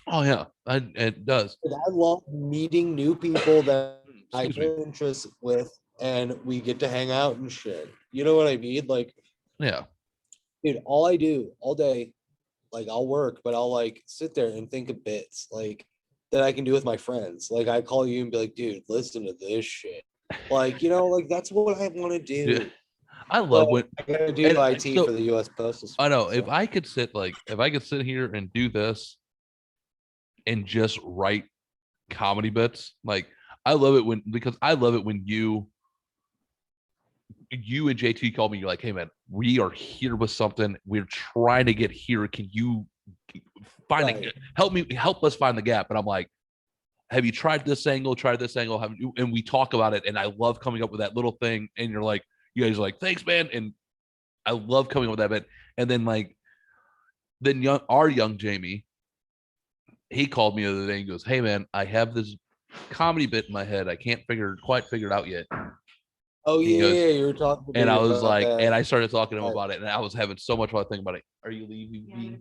Oh yeah, it does. And I love meeting new people that I Excuse me. get interest with, and we get to hang out and shit. You know what I mean? Like, Yeah. dude, all I do all day, like I'll work, but I'll like sit there and think of bits like that I can do with my friends. Like I call you and be like, dude, listen to this shit. Like, like that's what I want to Yeah. do. I love But when I gotta do and IT so for the US Postal Service. I know if So. I could sit here and do this and just write comedy bits, like I love it because I love it when you and JT call me, you're like, "Hey man, we are here with something. We're trying to get here. Can you help us find the gap?" And I'm like, "Have you tried this angle? Tried this angle? Have you?" And we talk about it, and I love coming up with that little thing. And you're like, you guys are like, "Thanks, man." And I love coming up with that bit. And then like then our young Jamie, he called me the other day and goes, "Hey man, I have this comedy bit in my head. I can't quite figure it out yet." Oh He goes, yeah, you were talking to and me I was about like, that. and I started talking to him about it, and I was having so much fun thinking about it. Are you leaving me?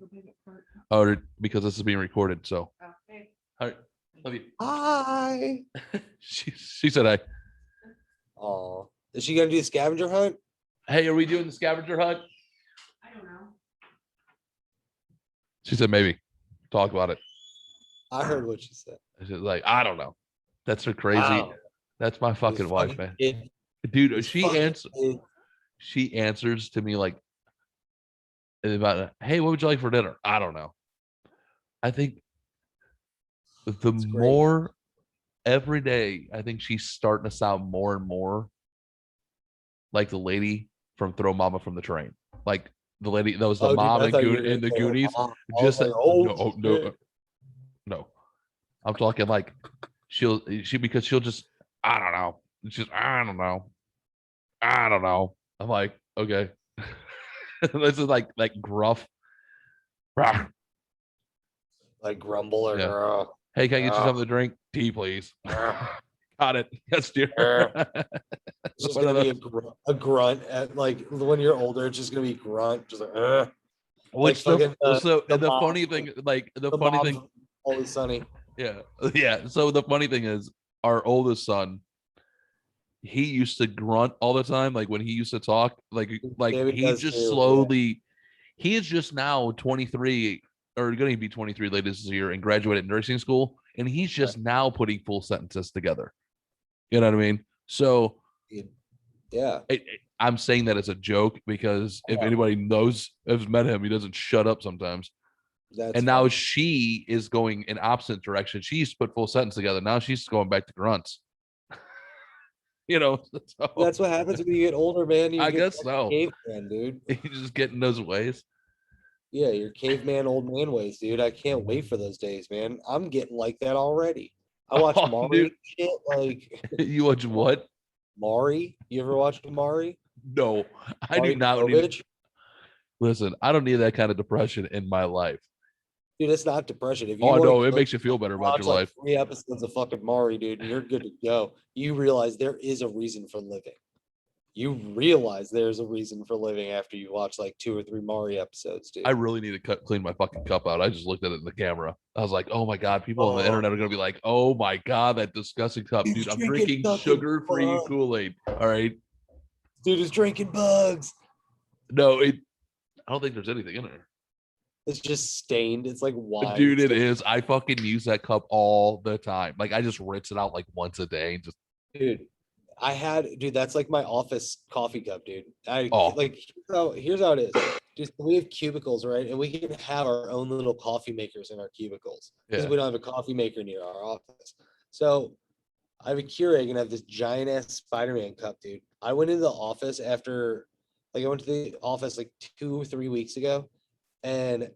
Oh, because this is being recorded. So, Okay. all right, love you. Hi. She said, "Hey, Oh, is she gonna do the scavenger hunt? hey, are we doing the scavenger hunt?" I don't know. She said, "Maybe talk about it." I heard what she said. She's like, "I don't know." That's her crazy. Wow. That's my fucking This wife, fucking man. kid- Dude, this she fucking answers. kid. She answers to me like about, "Hey, what would you like for dinner?" I don't know. I think the It's great. more every day, I think she's starting to sound more and more like the lady from Throw Mama from the Train. Like the lady that was the Oh, dude, mom I in, thought you were in the gonna say her Goonies. mom. I Just was like, oh, no, shit. no. I'm talking like because she'll just I don't know. It's just I don't know. I don't know. I'm like, okay. This is like gruff. Rah. Like grumble or Yeah. Hey, can I get you something to drink? Tea, please. Got it. Yes, dear. It's just gonna be a grunt at like when you're older. It's just gonna be grunt, just like. Which fucking, the mom funny from- thing, like the the funny mom thing, from Always Sunny. yeah, yeah. So the funny thing is, our oldest son, he used to grunt all the time, like when he used to talk, like David he does just too, yeah. slowly. He is just now 23 or going to be 23 later this year and graduated nursing school, and he's just now putting full sentences together. You know what I mean? So Yeah. I'm saying that as a joke because if anybody has met him, he doesn't shut up sometimes. That's And now funny. she is going in opposite direction. She used to put full sentence together. Now she's going back to grunts. You know, so That's what happens when you get older, man. You I get guess fucking so. caveman, dude. You just get in those ways. Yeah, your caveman old man ways, dude. I can't wait for those days, man. I'm getting like that already. I watch Oh, Maury dude. shit like You watch what? Maury. You ever watched Maury? No, I Maury do not need. Povich? Listen, I don't need that kind of depression in my life. Dude, it's not depression. If you Oh want no, to it go makes you feel better about watch your like life. 3 episodes of fucking Maury, dude, and you're good to go. You realize there is a reason for living. You realize there's a reason for living after you watch like 2 or 3 Maury episodes, dude. I really need to clean my fucking cup out. I just looked at it in the camera. I was like, oh my God, people on the internet are going to be like, oh my God, that disgusting cup. He's Dude, I'm drinking drinking fucking sugar-free blood. Kool-Aid. All right. Dude is drinking bugs. No, I don't think there's anything in there. It's just stained. It's like wine. Dude, It's it is. I fucking use that cup all the time. Like I just rinse it out like once a day and just dude, that's like my office coffee cup, dude. Oh. Like here's how it is. Just we have cubicles, right? And we can have our own little coffee makers in our cubicles because Yeah. we don't have a coffee maker near our office. So I have a Keurig and I have this giant ass Spider-Man cup, dude. I went into the office after I went to the office like 2 or 3 weeks ago, and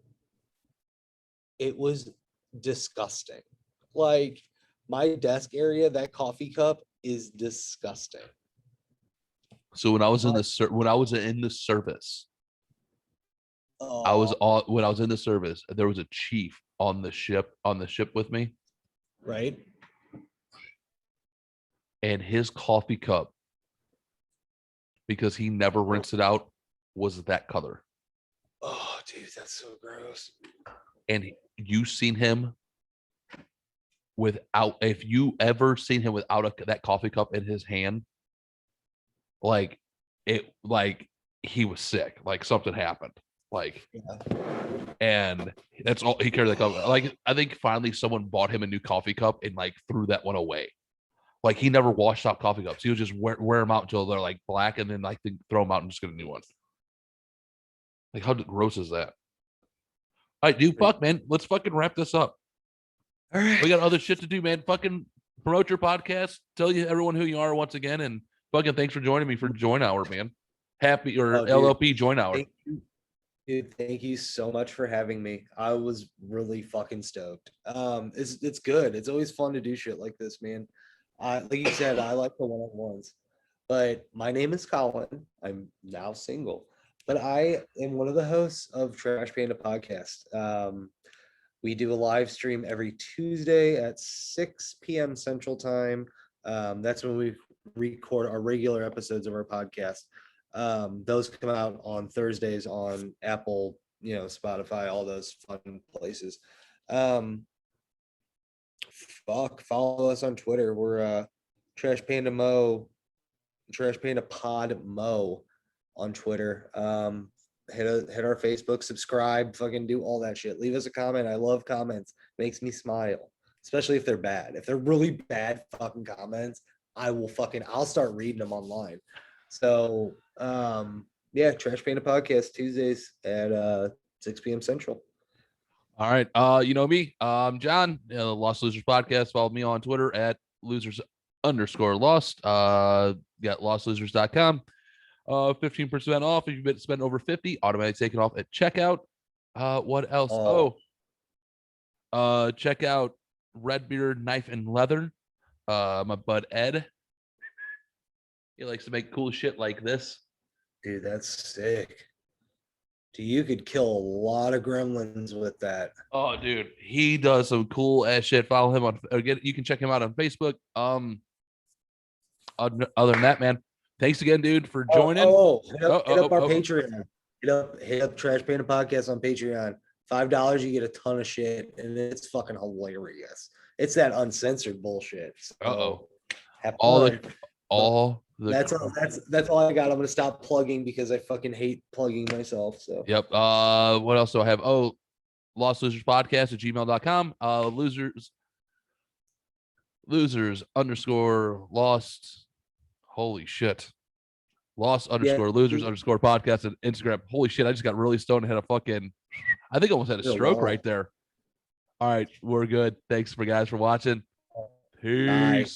it was disgusting. Like my desk area, that coffee cup is disgusting. So when I was in the service, I was Oh, when I was in the service, there was a chief on the ship with me, right. and his coffee cup, because he never rinsed it out, was that color. Oh, dude, that's so gross. And you seen him without, if you ever seen him without that coffee cup in his hand, like he was sick, like something happened, like, and that's all he carried that cup. Like I think finally someone bought him a new coffee cup and like threw that one away. Like he never washed out coffee cups. He would just wear them out until they're like black, and then like throw them out and just get a new one. Like how gross is that? All right, dude, fuck, man. Let's fucking wrap this up. All right. We got other shit to do, man. Fucking promote your podcast. Tell you everyone who you are once again, and fucking thanks for joining me for Join Hour, man. Happy or L.L.P. Join Hour. Dude, thank you so much for having me. I was really fucking stoked. It's good. It's always fun to do shit like this, man. Like you said, I like the one-on-ones. But my name is Kollin. I'm now single. but I am one of the hosts of Trash Panda Podcast. We do a live stream every Tuesday at 6 p.m. Central Time. That's when we record our regular episodes of our podcast. Those come out on Thursdays on Apple, Spotify, all those fun places. Follow us on Twitter. We're Trash Panda Mo, Trash Panda Pod Mo on Twitter. Hit our Facebook, subscribe, fucking do all that shit. Leave us a comment. I love comments. Makes me smile, especially if they're bad. If they're really bad fucking comments, I'll start reading them online. So yeah, Trash Panda Podcast Tuesdays at 6 p.m. Central. All right. You know me. John, Lost Losers Podcast. Follow me on Twitter at losers_lost. Got lostlosers.com. 15% off if you spend over 50, automatically taken off at checkout. What else? Check out Redbeard Knife and Leather. My bud Ed. He likes to make cool shit like this. Dude, that's sick. Dude, you could kill a lot of gremlins with that. Oh, dude, he does some cool ass shit. Follow him you can check him out on Facebook. Other than that, man, thanks again, dude, for joining. Hit up our Patreon. Hit up Trash Panda Podcast on Patreon. $5, you get a ton of shit, and it's fucking hilarious. It's that uncensored bullshit. So that's all I got. I'm gonna stop plugging because I fucking hate plugging myself. So yep. What else do I have? Lost Losers Podcast at gmail.com. Losers_lost. Holy shit. Lost_losers_podcast and Instagram. Holy shit, I just got really stoned and had I think I almost had a stroke right there. All right, we're good. Thanks guys for watching. Peace. Bye.